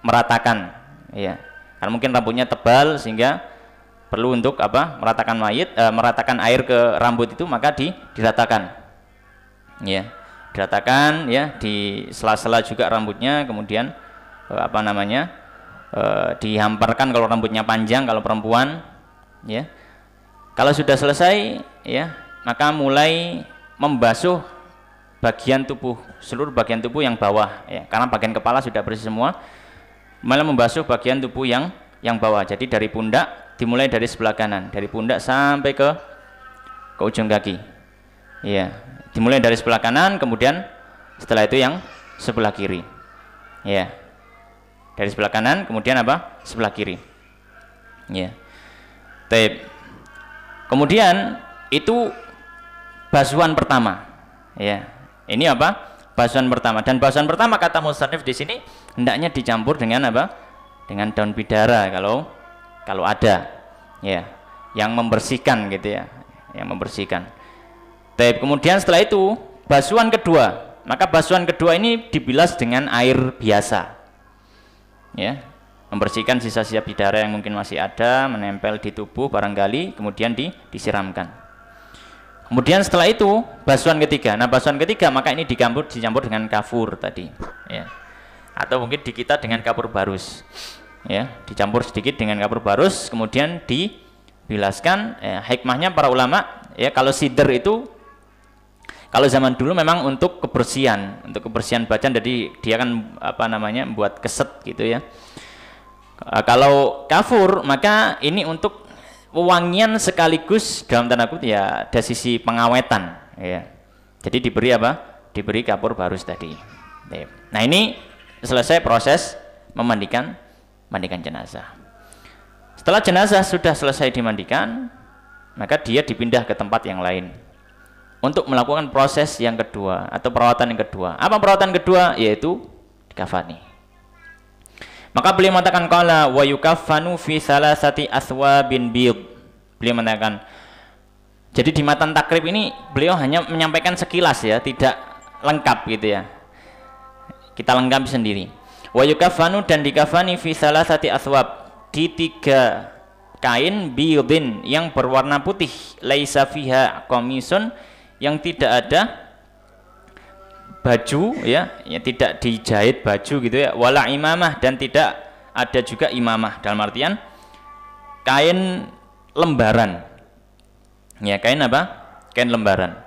meratakan, ya, karena mungkin rambutnya tebal sehingga perlu untuk apa, meratakan mayit, meratakan air ke rambut itu, maka diratakan, ya, diratakan, ya, di sela-sela juga rambutnya. Kemudian apa namanya, dihamparkan kalau rambutnya panjang, kalau perempuan, ya. Kalau sudah selesai, ya, maka mulai membasuh bagian tubuh, seluruh bagian tubuh yang bawah, ya, karena bagian kepala sudah bersih semua. Malah membasuh bagian tubuh yang bawah. Jadi dari pundak, dimulai dari sebelah kanan, dari pundak sampai ke ujung kaki, ya, dimulai dari sebelah kanan, kemudian setelah itu yang sebelah kiri, ya, dari sebelah kanan kemudian apa, sebelah kiri, ya. Kemudian itu basuhan pertama, ya. Ini apa? Basuhan pertama. Dan basuhan pertama kata musannif di sini hendaknya dicampur dengan apa? Dengan daun bidara kalau ada, ya, yang membersihkan gitu, ya, yang membersihkan. Kemudian setelah itu basuhan kedua, maka basuhan kedua ini dibilas dengan air biasa, ya, membersihkan sisa-sisa bidara yang mungkin masih ada menempel di tubuh barangkali, kemudian disiramkan. Kemudian setelah itu basuhan ketiga. Nah, basuhan ketiga maka ini dicampur dengan kafur tadi, ya, atau mungkin di kita dengan kapur barus, ya, dicampur sedikit dengan kapur barus, kemudian dibilaskan. Ya, hikmahnya para ulama, ya, kalau sidr itu kalau zaman dulu memang untuk kebersihan badan, jadi dia kan apa namanya, membuat keset gitu, ya. Kalau kafur maka ini untuk wewangian sekaligus dalam tanda kutip, ya, ada sisi pengawetan, ya. Jadi diberi apa? Diberi kapur barus tadi. Nah, ini selesai proses memandikan jenazah. Setelah jenazah sudah selesai dimandikan, maka dia dipindah ke tempat yang lain untuk melakukan proses yang kedua atau perawatan yang kedua. Apa perawatan kedua? Yaitu dikafani. Maka beliau mengatakan qala wa yukaffanu fi salasati aswabin bid. Beliau mengatakan, jadi di matan takrib ini beliau hanya menyampaikan sekilas ya, tidak lengkap gitu ya. Kita lengkapi sendiri. Wa yukaffanu, dan dikafani fi salasati aswab, di 3 kain bidin yang berwarna putih, laisa fiha qamisun, yang tidak ada baju ya, tidak dijahit baju gitu ya, wala imamah, dan tidak ada juga imamah, dalam artian kain lembaran ya, kain apa? Kain lembaran.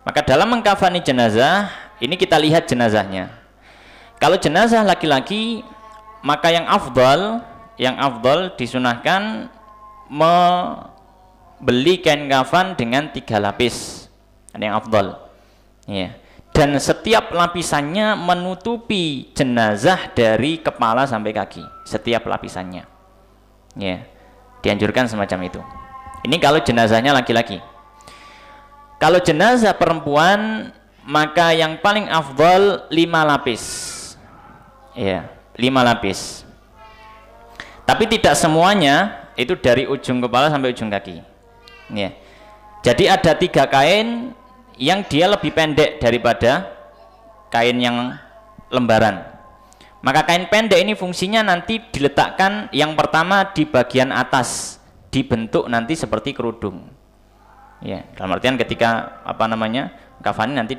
Maka dalam mengkafani jenazah ini kita lihat jenazahnya. Kalau jenazah laki-laki, maka yang afdal disunahkan membeli kain kafan dengan 3 lapis, ada yang afdal ya. Dan setiap lapisannya menutupi jenazah dari kepala sampai kaki, setiap lapisannya ya, dianjurkan semacam itu. Ini kalau jenazahnya laki-laki. Kalau jenazah perempuan, maka yang paling afdal 5 lapis ya, 5 lapis. Tapi tidak semuanya itu dari ujung kepala sampai ujung kaki ya. Jadi ada 3 kain yang dia lebih pendek daripada kain yang lembaran. Maka kain pendek ini fungsinya nanti diletakkan yang pertama di bagian atas, dibentuk nanti seperti kerudung ya, dalam artian ketika apa namanya kafani nanti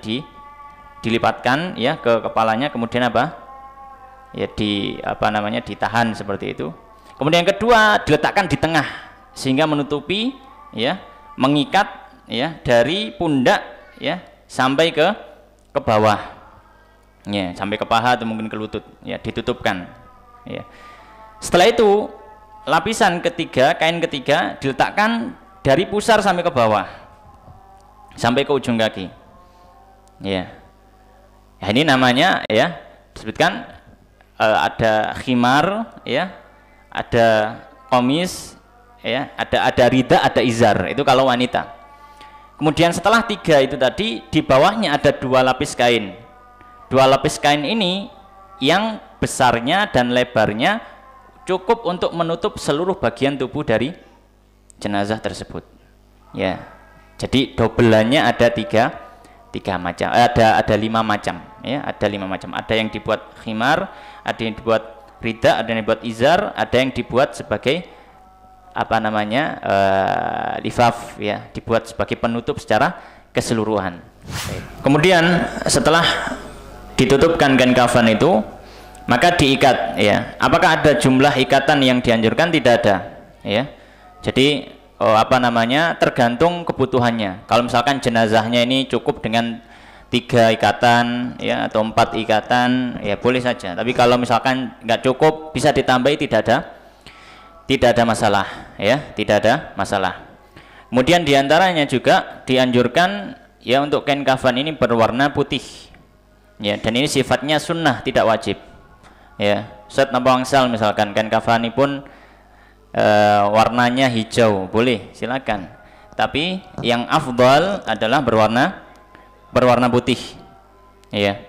dilipatkan ya ke kepalanya, kemudian apa ya, di apa namanya ditahan seperti itu. Kemudian yang kedua diletakkan di tengah sehingga menutupi ya, mengikat ya dari pundak ya sampai ke bawah ya, sampai ke paha atau mungkin ke lutut ya, ditutupkan ya. Setelah itu lapisan ketiga, kain ketiga diletakkan dari pusar sampai ke bawah sampai ke ujung kaki ya. Ya ini namanya ya, disebutkan ada khimar ya, ada komis ya, ada rida, ada izar, itu kalau wanita. Kemudian setelah 3 itu tadi, di bawahnya ada 2 lapis kain. 2 lapis kain ini yang besarnya dan lebarnya cukup untuk menutup seluruh bagian tubuh dari jenazah tersebut ya. Jadi dobelannya ada 3 macam, ada 5 macam ya, ada 5 macam. Ada yang dibuat khimar, ada yang dibuat rida, ada yang dibuat izar, ada yang dibuat sebagai apa namanya lifaf ya, dibuat sebagai penutup secara keseluruhan. Kemudian setelah ditutupkan kain kafan itu, maka diikat ya. Apakah ada jumlah ikatan yang dianjurkan? Tidak ada ya. Jadi apa namanya tergantung kebutuhannya. Kalau misalkan jenazahnya ini cukup dengan 3 ikatan ya, atau 4 ikatan ya, boleh saja. Tapi kalau misalkan nggak cukup, bisa ditambahi, tidak ada masalah ya, tidak ada masalah. Kemudian diantaranya juga dianjurkan ya untuk kain kafan ini berwarna putih ya, dan ini sifatnya sunnah, tidak wajib ya. Ustaz napa wangsal misalkan kain kafani pun warnanya hijau, boleh, silakan. Tapi yang afdal adalah berwarna putih ya.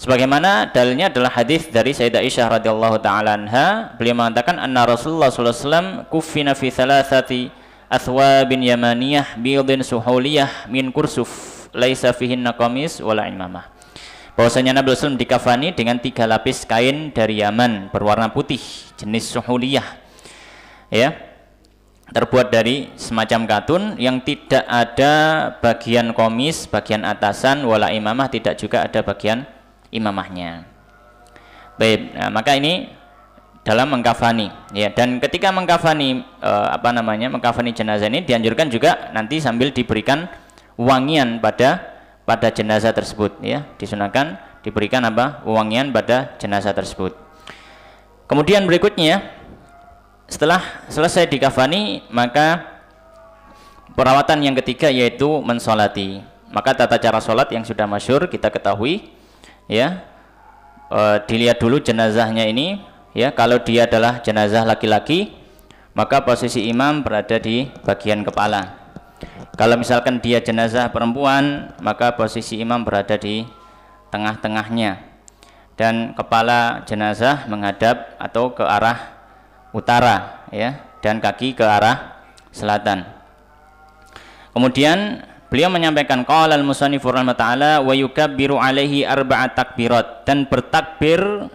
Sebagaimana dalilnya adalah hadis dari Sayyidah Aisyah radhiyallahu taala anha, beliau mengatakan anna Rasulullah sallallahu alaihi wasallam kuffina fi thalathati athwabin yamaniyah bidin suhuliyah min kursuf laisa fihinna qamis wala imamah. Bahwasanya Nabi sallallahu dikafani dengan 3 lapis kain dari Yaman berwarna putih jenis suhuliyah ya, terbuat dari semacam katun yang tidak ada bagian komis, bagian atasan, wala imamah, tidak juga ada bagian imamahnya. Baik, nah, maka ini dalam mengkafani ya. Dan ketika mengkafani mengkafani jenazah ini dianjurkan juga nanti sambil diberikan wangian pada jenazah tersebut ya, disunahkan diberikan wangian pada jenazah tersebut. Kemudian berikutnya, setelah selesai dikafani, maka perawatan yang ketiga yaitu mensolati. Maka tata cara sholat yang sudah masyhur kita ketahui ya, dilihat dulu jenazahnya ini ya. Kalau dia adalah jenazah laki-laki, maka posisi imam berada di bagian kepala. Kalau misalkan dia jenazah perempuan, maka posisi imam berada di tengah-tengahnya. dan kepala jenazah menghadap atau ke arah utara, ya, dan kaki ke arah selatan. Kemudian beliau menyampaikan qala al-musannif rahimahullah wa yukabbiru alaihi arba'at takbirat, dan bertakbir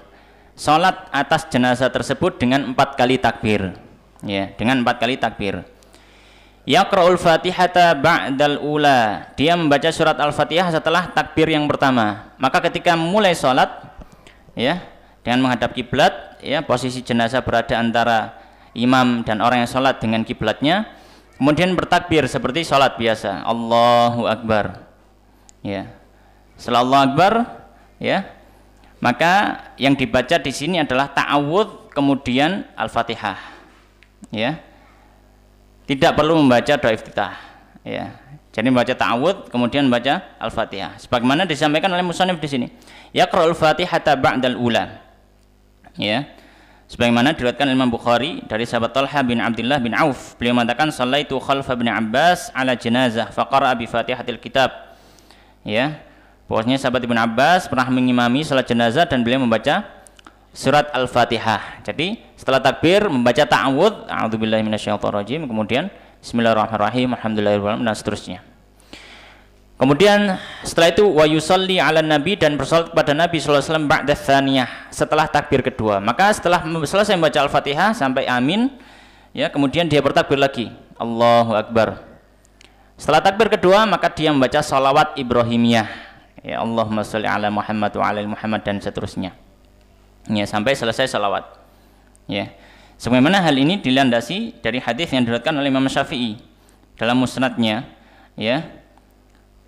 salat atas jenazah tersebut dengan 4 kali takbir, ya, dengan 4 kali takbir. Yaqra'ul Fatihata ba'dal ula, dia membaca surat Al-Fatihah setelah takbir yang pertama. Maka ketika mulai salat, ya, dengan menghadap kiblat, ya, posisi jenazah berada antara imam dan orang yang salat dengan kiblatnya. Kemudian bertakbir seperti salat biasa, Allahu Akbar, ya. Setelah Allahu Akbar, ya, maka yang dibaca di sini adalah ta'awudz kemudian Al-Fatihah, ya. Tidak perlu membaca doa iftitah, ya. Jadi membaca ta'awudz kemudian membaca Al-Fatihah. Sebagaimana disampaikan oleh musannif di sini. Yaqra'ul Fatihata ba'dal ula. Ya. Sebagaimana diriwayatkan Imam Bukhari dari sahabat Talha bin Abdullah bin Auf, beliau mengatakan shallaitu khalfa bin Abbas ala jenazah faqara'a bi Fatihatil kitab. Ya. Bahwasanya sahabat Ibnu Abbas pernah mengimami salat jenazah dan beliau membaca surat Al-Fatihah. Jadi setelah takbir membaca ta'awudz, a'udzubillahi minasyaitonirrajim, kemudian bismillahirrahmanirrahim, alhamdulillahirabbil alamin, dan seterusnya. Kemudian setelah itu wa yusalli 'alan nabi, dan bersalat kepada Nabi sallallahu alaihi wasallam ba'da tsaniyah, setelah takbir kedua. Maka setelah selesai membaca Al-Fatihah sampai amin, ya, kemudian dia bertakbir lagi, Allahu Akbar. Setelah takbir kedua maka dia membaca shalawat Ibrahimiyah, ya, Allahumma shalli 'ala Muhammad wa 'ala Muhammad, dan seterusnya. Ya, sampai selesai salawat, ya. Sebagaimana hal ini dilandasi dari hadis yang diriwayatkan oleh Imam Syafi'i dalam musnadnya, ya,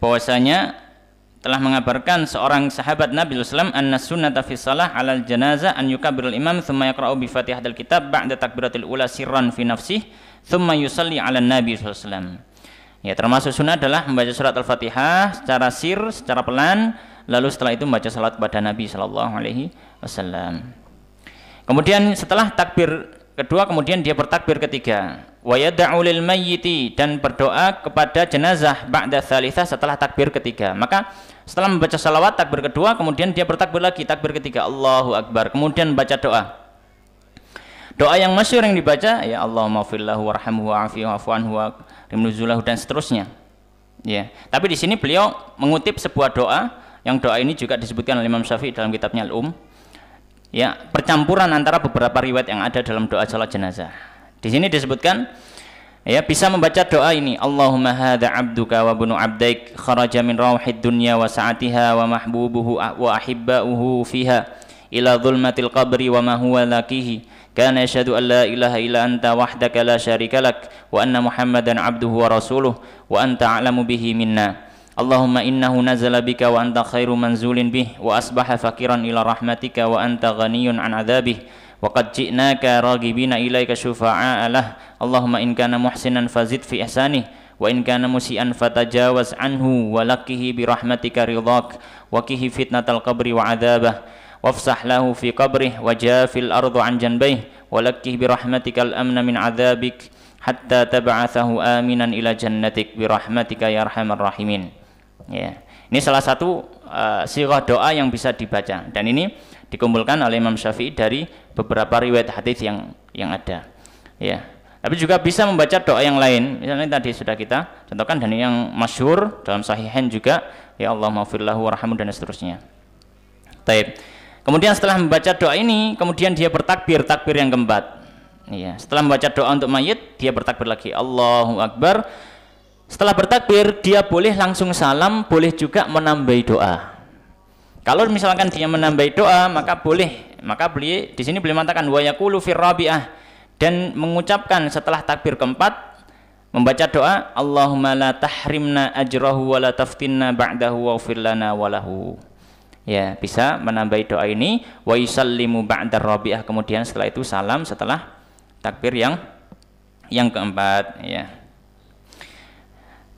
bahwasanya telah mengabarkan seorang sahabat Nabi sallallahu alaihi wasallam anna sunnata fi shalah 'alal janazah an yukabbirul imam thumma yaqra'u bi Fatihatil kitab ba'da takbiratil ula sirran fi nafsihi thumma yusalli 'alan nabi sallallahu alaihi wasallam. Ya, termasuk sunnah adalah membaca surat Al-Fatihah secara sir, secara pelan, lalu setelah itu membaca salat kepada Nabi sallallahu alaihi wasallam. Kemudian setelah takbir kedua kemudian dia bertakbir ketiga, wa yad'u lil mayyiti, dan berdoa kepada jenazah ba'da tsalitsah, setelah takbir ketiga. Maka setelah membaca salawat takbir kedua kemudian dia bertakbir lagi, takbir ketiga, Allahu Akbar, kemudian baca doa. Doa yang masyhur yang dibaca, ya, Allahumma fillahu warhamhu wa'afihi wa'fu anhu wa rimnuzulahu, dan seterusnya. Ya, tapi di sini beliau mengutip sebuah doa, yang doa ini juga disebutkan oleh Imam Syafi'i dalam kitabnya Al-Um. Ya, percampuran antara beberapa riwayat yang ada dalam doa salat jenazah. Di sini disebutkan, ya, bisa membaca doa ini, Allahumma hadza 'abduka wa bunu 'abdaik kharaja min rawhid dunya wa sa'atiha wa mahbubuhu wa ahibba'uhu fiha ila dhulmatil qabri wa ma huwa laqihi kana yashhadu an la ilaha illa anta wahdaka la syarika lak wa anna Muhammadan 'abduhu wa rasuluh wa anta a'lamu bihi minna. Allahumma innahu nazala bika wa anta khairu manzulin bih wa asbaha fakiran ila rahmatika wa anta ghaniyun an adzabih wa qad ji'naka raghibina ilaika syufa'a lah. Allahumma in kana muhsinan fazid fi ihsanih wa in kana musian fatajawaz anhu wa laqihi bi rahmatika ridhak wa qihi fitnatal qabri wa adzabah wafsah lahu fi qabrih wa jafil ardu an janbayh wa laqihi bi rahmatikal amna min adzabik hatta tab'athahu aminan ila jannatik bi rahmatika ya arhamar rahimin. Ya, ini salah satu sirah doa yang bisa dibaca, dan ini dikumpulkan oleh Imam Syafi'i dari beberapa riwayat hadis yang ada. Ya, tapi juga bisa membaca doa yang lain, misalnya tadi sudah kita contohkan, dan yang masyhur dalam Sahihain juga, ya Allahumma firlahu warhamhu, dan seterusnya. Taib. Kemudian setelah membaca doa ini, kemudian dia bertakbir, takbir yang keempat. Ya, setelah membaca doa untuk mayit, dia bertakbir lagi, Allahu Akbar. Setelah bertakbir, dia boleh langsung salam, boleh juga menambahi doa. Kalau misalkan dia menambahi doa, maka boleh. Maka beliau di sini beliau mengatakan wa yaqulu fir rabi'ah, dan mengucapkan setelah takbir keempat membaca doa, Allahumma la tahrimna ajrahu wa la taftinna ba'dahu waghfir lana wa lahu. Ya, bisa menambahi doa ini, wa yusallimu ba'da rabi'ah, kemudian setelah itu salam setelah takbir yang keempat, ya.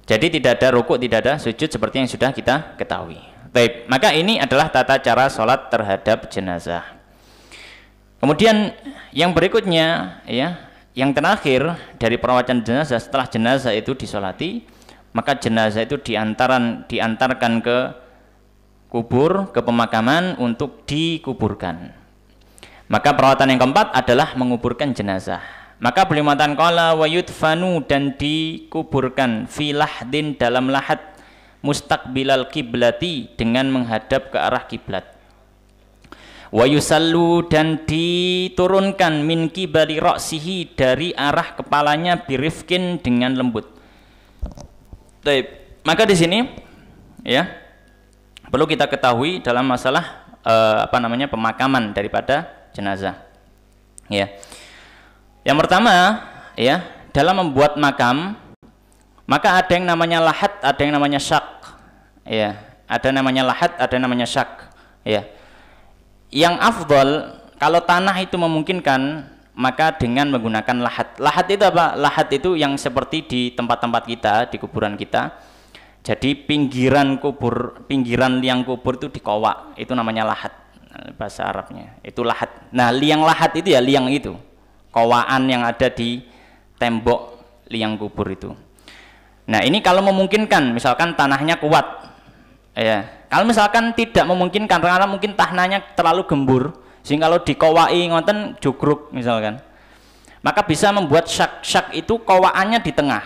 Jadi tidak ada rukuk, tidak ada sujud seperti yang sudah kita ketahui. Baik, maka ini adalah tata cara sholat terhadap jenazah. Kemudian yang berikutnya, ya, yang terakhir dari perawatan jenazah, setelah jenazah itu disolati, maka jenazah itu diantarkan ke kubur, ke pemakaman untuk dikuburkan. Maka perawatan yang keempat adalah menguburkan jenazah. Maka beliau mengatakan qala wa yudfanu, dan dikuburkan fi lahdin, dalam lahat, mustaqbilal kiblati, dengan menghadap ke arah kiblat. Wa yusallu, dan diturunkan min kibali ra'sihi, dari arah kepalanya, birifkin, dengan lembut. Baik, maka di sini ya perlu kita ketahui dalam masalah pemakaman daripada jenazah. Ya. Yang pertama, ya, dalam membuat makam, maka ada yang namanya lahat, ada yang namanya syak. Ya, ada namanya lahat, ada yang namanya syak. Ya. Yang afdal kalau tanah itu memungkinkan, maka dengan menggunakan lahat. Lahat itu apa? Lahat itu yang seperti di tempat-tempat kita, di kuburan kita. Jadi pinggiran kubur, pinggiran liang kubur itu dikowak, itu namanya lahat. Bahasa Arabnya itu lahat. Nah, liang lahat itu ya liang itu, kowaan yang ada di tembok liang kubur itu. Nah, ini kalau memungkinkan, misalkan tanahnya kuat, ya. Kalau misalkan tidak memungkinkan karena mungkin tanahnya terlalu gembur, sehingga kalau dikowai ngoten jugruk misalkan, maka bisa membuat syak itu kowaannya di tengah,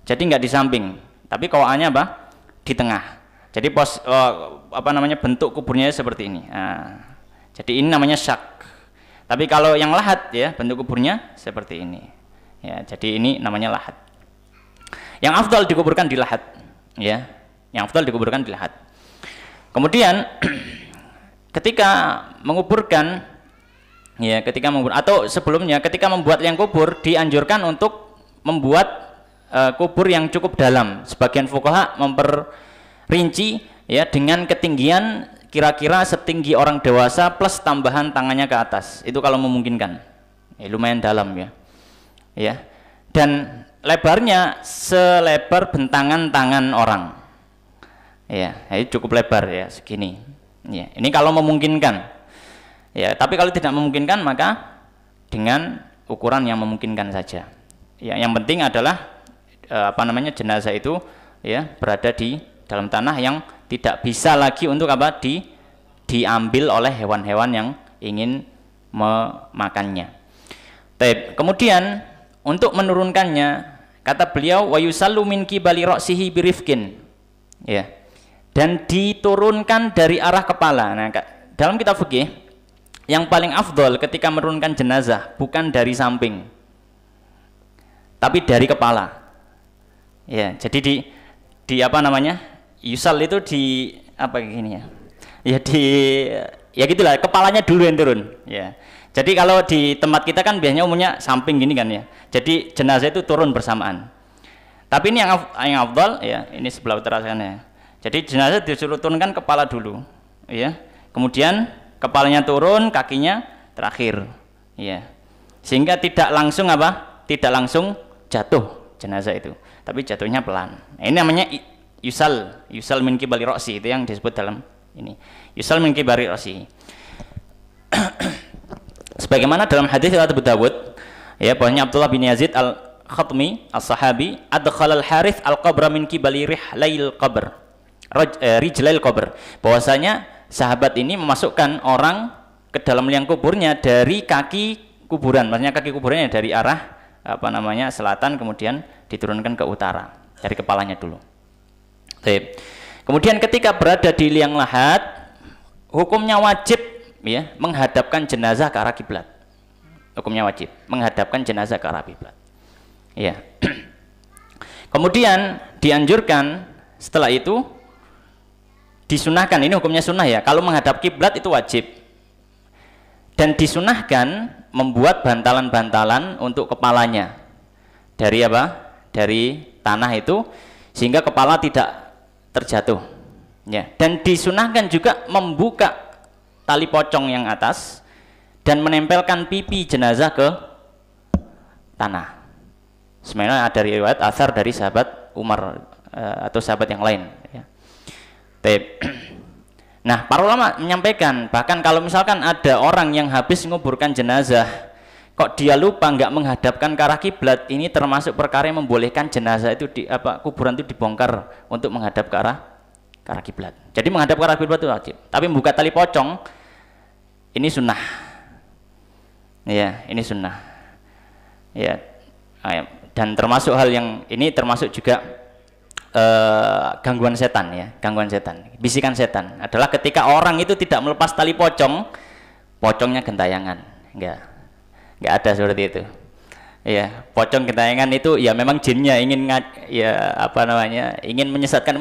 jadi nggak di samping, tapi kowaannya apa? Di tengah. Jadi bentuk kuburnya seperti ini. Nah, jadi ini namanya syak. Tapi kalau yang lahat ya bentuk kuburnya seperti ini. Ya, jadi ini namanya lahat. Yang afdal dikuburkan di lahat. Ya, yang afdal dikuburkan di lahat. Kemudian ketika menguburkan, ya ketika mengubur atau sebelumnya ketika membuat liang kubur dianjurkan untuk membuat kubur yang cukup dalam. Sebagian fuqaha rinci ya dengan ketinggian kira-kira setinggi orang dewasa plus tambahan tangannya ke atas, itu kalau memungkinkan. Ya, lumayan dalam ya. Ya. Dan lebarnya selebar bentangan tangan orang. Ya, itu cukup lebar ya, segini. Ya, ini kalau memungkinkan. Ya, tapi kalau tidak memungkinkan maka dengan ukuran yang memungkinkan saja. Ya, yang penting adalah jenazah itu ya berada di dalam tanah yang tidak bisa lagi untuk diambil oleh hewan-hewan yang ingin memakannya. Kemudian untuk menurunkannya, kata beliau wa yusallu min kibali ra'sihi birifkin. Ya. Dan diturunkan dari arah kepala. Nah, dalam kitab fikih yang paling afdol ketika menurunkan jenazah bukan dari samping, tapi dari kepala. Ya, jadi yusal itu di gini ya. Ya gitulah, kepalanya dulu yang turun ya. Jadi kalau di tempat kita kan biasanya umumnya samping gini kan ya. Jadi jenazah itu turun bersamaan. Tapi ini yang afdal ya, ini sebelah utara sana ya. Jadi jenazah disuruh turunkan kepala dulu ya. Kemudian kepalanya turun, kakinya terakhir ya. Sehingga tidak langsung tidak langsung jatuh jenazah itu, tapi jatuhnya pelan. Nah, ini namanya yusal min kibali ra'si, itu yang disebut dalam ini. Yusal min kibali ra'si. Sebagaimana dalam hadis riwayat Abu Dawud, ya, bahwasanya Abdullah bin Yazid al-Khatmi as-sahabi adkhala al-Harith al-qabra min kibali rihlail qabr. Rijlail qabr. Bahwasanya sahabat ini memasukkan orang ke dalam liang kuburnya dari kaki kuburan. Maksudnya kaki kuburannya dari arah selatan, kemudian diturunkan ke utara, dari kepalanya dulu. Kemudian ketika berada di liang lahat, hukumnya wajib ya menghadapkan jenazah ke arah kiblat. Hukumnya wajib menghadapkan jenazah ke arah kiblat. Ya. Kemudian dianjurkan setelah itu disunahkan, ini hukumnya sunnah ya, kalau menghadap kiblat itu wajib. Dan disunahkan membuat bantalan-bantalan untuk kepalanya dari dari tanah itu, sehingga kepala tidak terjatuh ya. Dan disunahkan juga membuka tali pocong yang atas dan menempelkan pipi jenazah ke tanah. Sebenarnya ada riwayat asar dari sahabat Umar atau sahabat yang lain ya. Nah, para ulama menyampaikan, bahkan kalau misalkan ada orang yang habis menguburkan jenazah kok dia lupa nggak menghadapkan ke arah kiblat, ini termasuk perkara yang membolehkan jenazah itu kuburan itu dibongkar untuk menghadap ke arah kiblat. Jadi menghadap ke arah kiblat itu wajib. Tapi membuka tali pocong ini sunnah. Ya, ini sunnah. Ya, dan termasuk hal yang ini termasuk juga gangguan setan ya, gangguan setan, bisikan setan adalah ketika orang itu tidak melepas tali pocong, pocongnya gentayangan, enggak ada seperti itu. Ya, pocong gentayangan itu ya memang jinnya ingin ingin menyesatkan.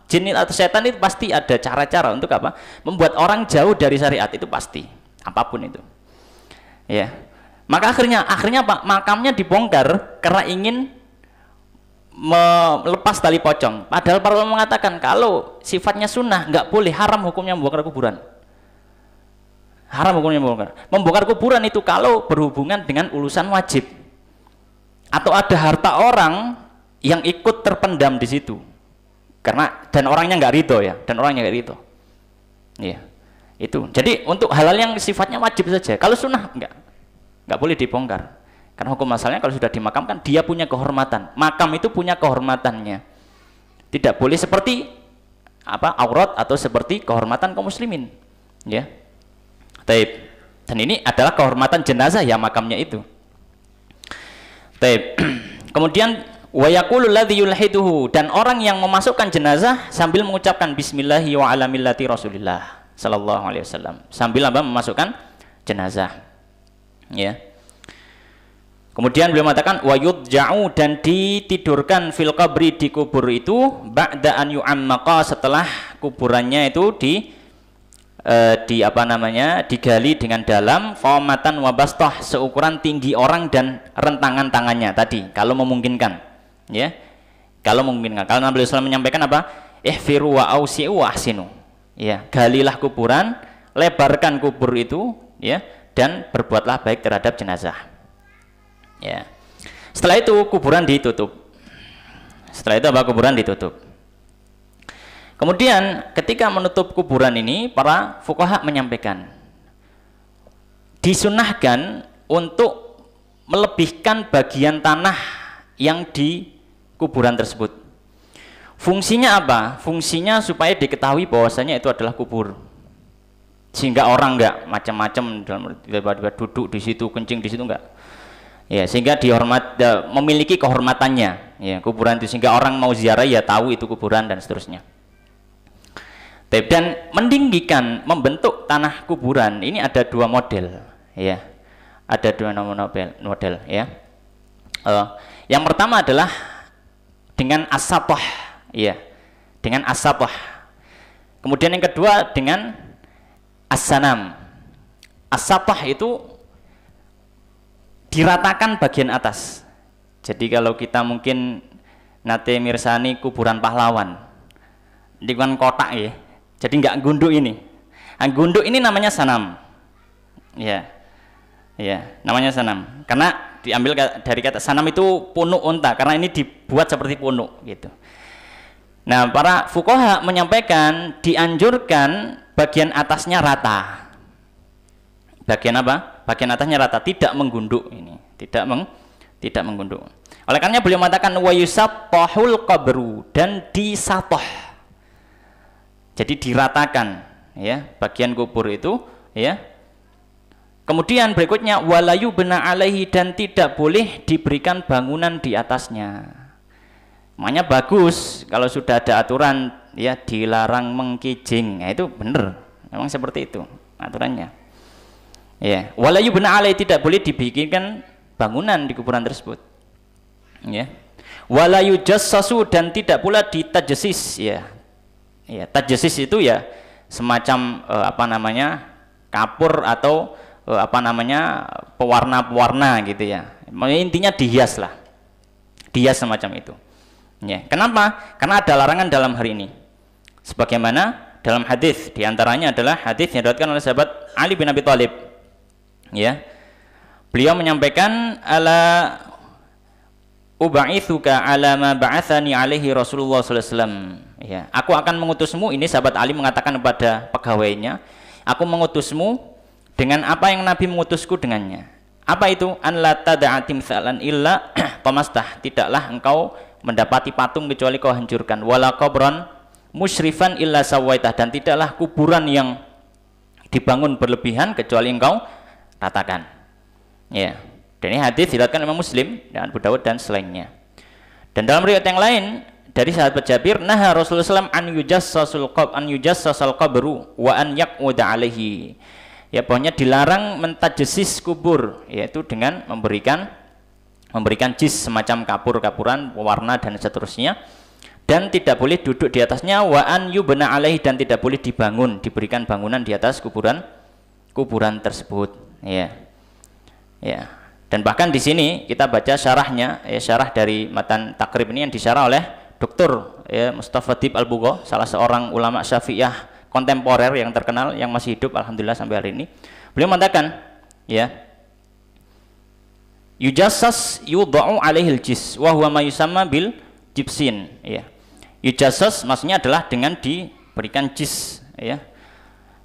Jin atau setan itu pasti ada cara-cara untuk apa? Membuat orang jauh dari syariat itu pasti, apapun itu. Ya, maka akhirnya apa? Makamnya dibongkar karena ingin melepas tali pocong. Padahal para ulama mengatakan kalau sifatnya sunnah nggak boleh, haram hukumnya membongkar kuburan. Haram hukumnya membongkar kuburan itu kalau berhubungan dengan urusan wajib atau ada harta orang yang ikut terpendam di situ. Dan orangnya nggak ridho ya, Iya, itu. Jadi untuk hal-hal yang sifatnya wajib saja. Kalau sunnah nggak boleh dibongkar. Karena hukum asalnya kalau sudah dimakamkan dia punya kehormatan. Makam itu punya kehormatannya. Tidak boleh seperti aurat atau seperti kehormatan kaum muslimin. Ya. Taib. Dan ini adalah kehormatan jenazah ya makamnya itu. Taib. Kemudian wa yaqulul ladzi yulhiduhu, dan orang yang memasukkan jenazah sambil mengucapkan bismillahi wa ala millati Rasulillah sallallahu alaihi wasallam. Sambil memasukkan jenazah. Ya. Kemudian beliau mengatakan wa yudja'u, dan ditidurkan fil qabri, di kubur itu, ba'da an yu'ammaqa, setelah kuburannya itu digali dengan dalam, qamatan wa bastah, seukuran tinggi orang dan rentangan tangannya tadi kalau memungkinkan. Ya. Kalau memungkinkan. Kalau Nabi sallallahu alaihi wasallam menyampaikan apa? Ihfiru wa ausi'u wa ahsinu. Ya, galilah kuburan, lebarkan kubur itu, ya, dan berbuatlah baik terhadap jenazah. Ya. Setelah itu kuburan ditutup. Kuburan ditutup. Kemudian ketika menutup kuburan ini, para fuqaha menyampaikan disunahkan untuk melebihkan bagian tanah yang di kuburan tersebut. Fungsinya apa? Fungsinya supaya diketahui bahwasanya itu adalah kubur. Sehingga orang enggak macam-macam tiba-tiba duduk di situ, kencing di situ enggak. Ya, sehingga memiliki kehormatannya, ya, kuburan itu, sehingga orang mau ziarah ya tahu itu kuburan dan seterusnya. Dan meninggikan, membentuk tanah kuburan ini ada dua model, ya, ada dua model, ya. Yang pertama adalah dengan as-satah, ya, dengan as-satah. Kemudian yang kedua dengan as-sanam. As-satah itu diratakan bagian atas. Jadi kalau kita mungkin nate mirsani kuburan pahlawan, di kan kotak ya, jadi nggak gunduk ini. Gunduk ini namanya sanam, ya, namanya sanam. Karena diambil dari kata sanam itu punuk unta, karena ini dibuat seperti punuk gitu. Nah, para fuqaha menyampaikan dianjurkan bagian atasnya rata. Bagian apa? Bagian atasnya rata, tidak menggunduk ini, tidak menggunduk. Oleh karenanya beliau mengatakan wa yusattahul qabru, dan disatoh. Jadi diratakan, ya, bagian kubur itu, ya. Kemudian berikutnya walayu bena alaihi, dan tidak boleh diberikan bangunan di atasnya. Makanya bagus kalau sudah ada aturan, ya, dilarang mengkijing. Nah, itu benar, memang seperti itu aturannya. Ya, walayu bena alaihi, tidak boleh dibikinkan bangunan di kuburan tersebut. Ya. Walayu jassasu, dan tidak pula ditajassis, ya. Ya, tajassis itu ya semacam kapur atau pewarna-pewarna gitu ya. Intinya dihias lah, dihias semacam itu. Ya. Kenapa? Karena ada larangan dalam hari ini. Sebagaimana dalam hadis, diantaranya adalah hadis yang diriwayatkan oleh sahabat Ali bin Abi Thalib. Ya, beliau menyampaikan ala uba'ithuka ala ma ba'athani alaihi Rasulullah sallallahu alaihi wasallam. Ya, aku akan mengutusmu, ini sahabat Ali mengatakan kepada pegawainya, aku mengutusmu dengan apa yang Nabi mengutusku dengannya. Apa itu? An la tad'a timsalan illa tamastah, tidaklah engkau mendapati patung kecuali kau hancurkan, wala qabran musyrifan illa sawaitah, dan tidaklah kuburan yang dibangun berlebihan kecuali engkau ratakan. Ya. Dan ini hadis diriwayatkan Imam Muslim dan Abu Dawud dan selainnya. Dan dalam riwayat yang lain dari sahabat Jabir, naha Rasulullah SAW an yujassasal qabru wa an yaq'uda alaihi. Ya, pokoknya dilarang mentajassis kubur, yaitu dengan memberikan jis semacam kapur-kapuran, pewarna dan seterusnya, dan tidak boleh duduk di atasnya, wa an yubna alaihi, dan tidak boleh diberikan bangunan di atas kuburan tersebut. Ya. Ya. Dan bahkan di sini kita baca syarahnya, syarah dari matan takrib ini yang disyarah oleh Dr. Mustafa Dib Al-Bugha, salah seorang ulama Syafi'iyah kontemporer yang terkenal yang masih hidup alhamdulillah sampai hari ini. Beliau mengatakan, ya, yujassas yudha'u alaihil jis wa huwa ma yusamma bil jibsin, ya. Yujassas maksudnya adalah dengan diberikan jis, ya.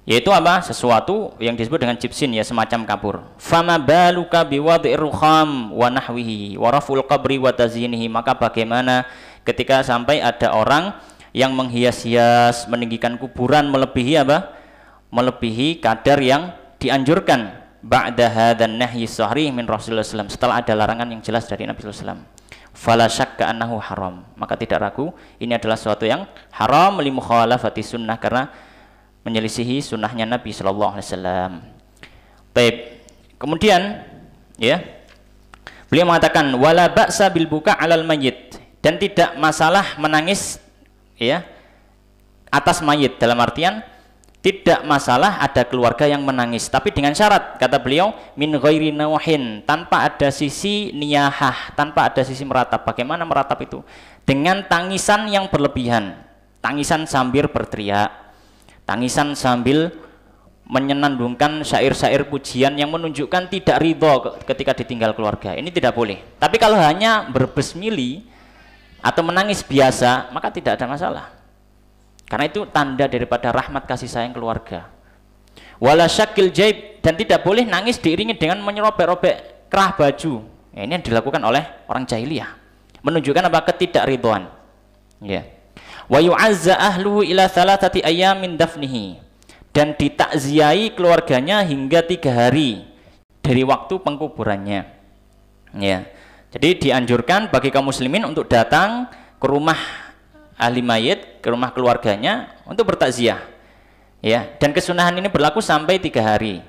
Yaitu apa? Sesuatu yang disebut dengan jibsin, ya, semacam kapur. Fama baluka biwadhi'ir rukham wa nahwihi wa raful qabri wa tazyinihi, maka bagaimana ketika sampai ada orang yang menghias-hias, meninggikan kuburan melebihi apa? Melebihi kadar yang dianjurkan. Ba'da hadzan nahyi sahih min Rasulullah SAW, setelah ada larangan yang jelas dari Nabi SAW. Fala syakka annahu haram, maka tidak ragu ini adalah sesuatu yang haram li mukhalafati sunnah, karena menyelisihi sunnahnya Nabi SAW. Baik. Kemudian, ya, beliau mengatakan wala ba'sa bil buka 'alal mayyit, dan tidak masalah menangis, ya, atas mayit, dalam artian tidak masalah ada keluarga yang menangis, tapi dengan syarat, kata beliau, min ghairi nawhin, tanpa ada sisi niyahah, tanpa ada sisi meratap. Bagaimana meratap itu? Dengan tangisan yang berlebihan, tangisan sambil berteriak, tangisan sambil menyenandungkan syair-syair pujian yang menunjukkan tidak ridho ketika ditinggal keluarga. Ini tidak boleh. Tapi kalau hanya berbesmili atau menangis biasa, maka tidak ada masalah. Karena itu tanda daripada rahmat kasih sayang keluarga. Wala syakil jaib, dan tidak boleh nangis diiringi dengan menyerobek-robek kerah baju. Ya, ini yang dilakukan oleh orang jahiliyah, menunjukkan apa? Ketidakridhoan. Ya. Wa yu'azza ahluhu ila thalathati ayyamin dafnihi, dan ditakziahi keluarganya hingga 3 hari dari waktu pengkuburannya. Ya. Jadi dianjurkan bagi kaum muslimin untuk datang ke rumah ahli mayit, ke rumah keluarganya untuk bertakziah. Ya, dan kesunahan ini berlaku sampai 3 hari.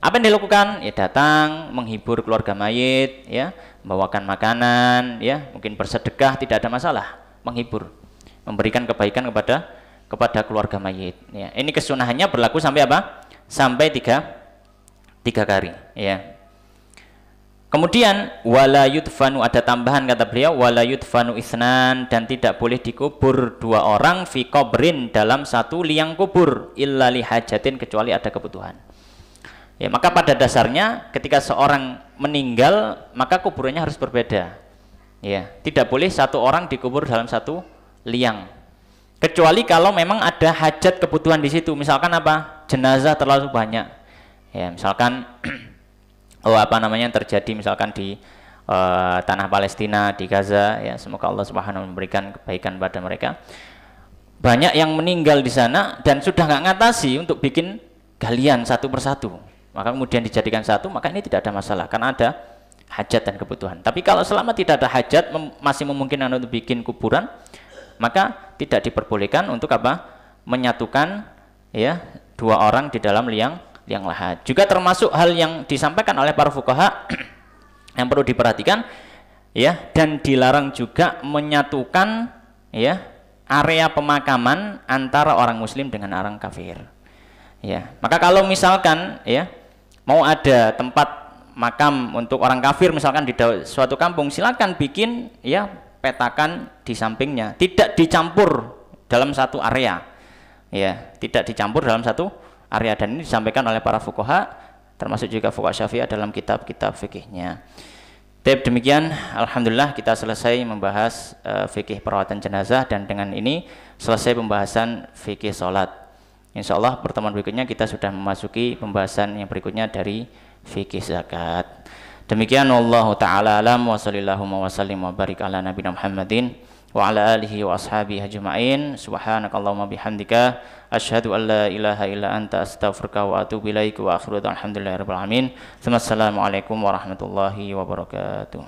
Apa yang dilakukan? Ya, datang menghibur keluarga mayit, ya, membawakan makanan, ya, mungkin bersedekah, tidak ada masalah, menghibur, memberikan kebaikan kepada keluarga mayit. Ya, ini kesunahannya berlaku sampai apa? Sampai 3 kali. Ya. Kemudian wala yudfanu, ada tambahan kata beliau, wala yudfanu isnan, dan tidak boleh dikubur 2 orang fi qabrin, dalam 1 liang kubur, illa li hajatin, kecuali ada kebutuhan. Ya, maka pada dasarnya ketika seorang meninggal maka kuburannya harus berbeda. Ya, tidak boleh 1 orang dikubur dalam 1 liang. Kecuali kalau memang ada hajat kebutuhan di situ, misalkan apa? Jenazah terlalu banyak. Ya, misalkan terjadi misalkan di tanah Palestina, di Gaza, ya, semoga Allah Subhanahu memberikan kebaikan pada mereka. Banyak yang meninggal di sana dan sudah nggak ngatasi untuk bikin galian satu persatu, maka kemudian dijadikan satu, maka ini tidak ada masalah karena ada hajat dan kebutuhan. Tapi kalau selama tidak ada hajat, masih memungkinkan untuk bikin kuburan, maka tidak diperbolehkan untuk apa? Menyatukan, ya, 2 orang di dalam liang lahat. Juga termasuk hal yang disampaikan oleh para fuqaha yang perlu diperhatikan, ya, dan dilarang juga menyatukan, ya, area pemakaman antara orang muslim dengan orang kafir. Ya, maka kalau misalkan, ya, mau ada tempat makam untuk orang kafir misalkan di suatu kampung, silakan bikin, ya, petakan di sampingnya, tidak dicampur dalam satu area. Ya, tidak dicampur dalam satu area, dan ini disampaikan oleh para fuqaha, termasuk juga fuqaha Syafi'iyah dalam kitab-kitab fikihnya. Demikian, alhamdulillah kita selesai membahas fikih perawatan jenazah, dan dengan ini selesai pembahasan fikih salat. Insyaallah pertemuan berikutnya kita sudah memasuki pembahasan yang berikutnya dari fikih zakat. Demikian, wallahu taala alam, wa sallallahu wa sallim wa barik ala nabiyina Muhammadin wa ala alihi wa ashabihi ajma'in. Subhanakallahumma bihamdika asyhadu an la ilaha illa anta astaghfiruka wa atubu ilaik wa akhiru alhamdulillahirabbil alamin. Assalamualaikum warahmatullahi wabarakatuh.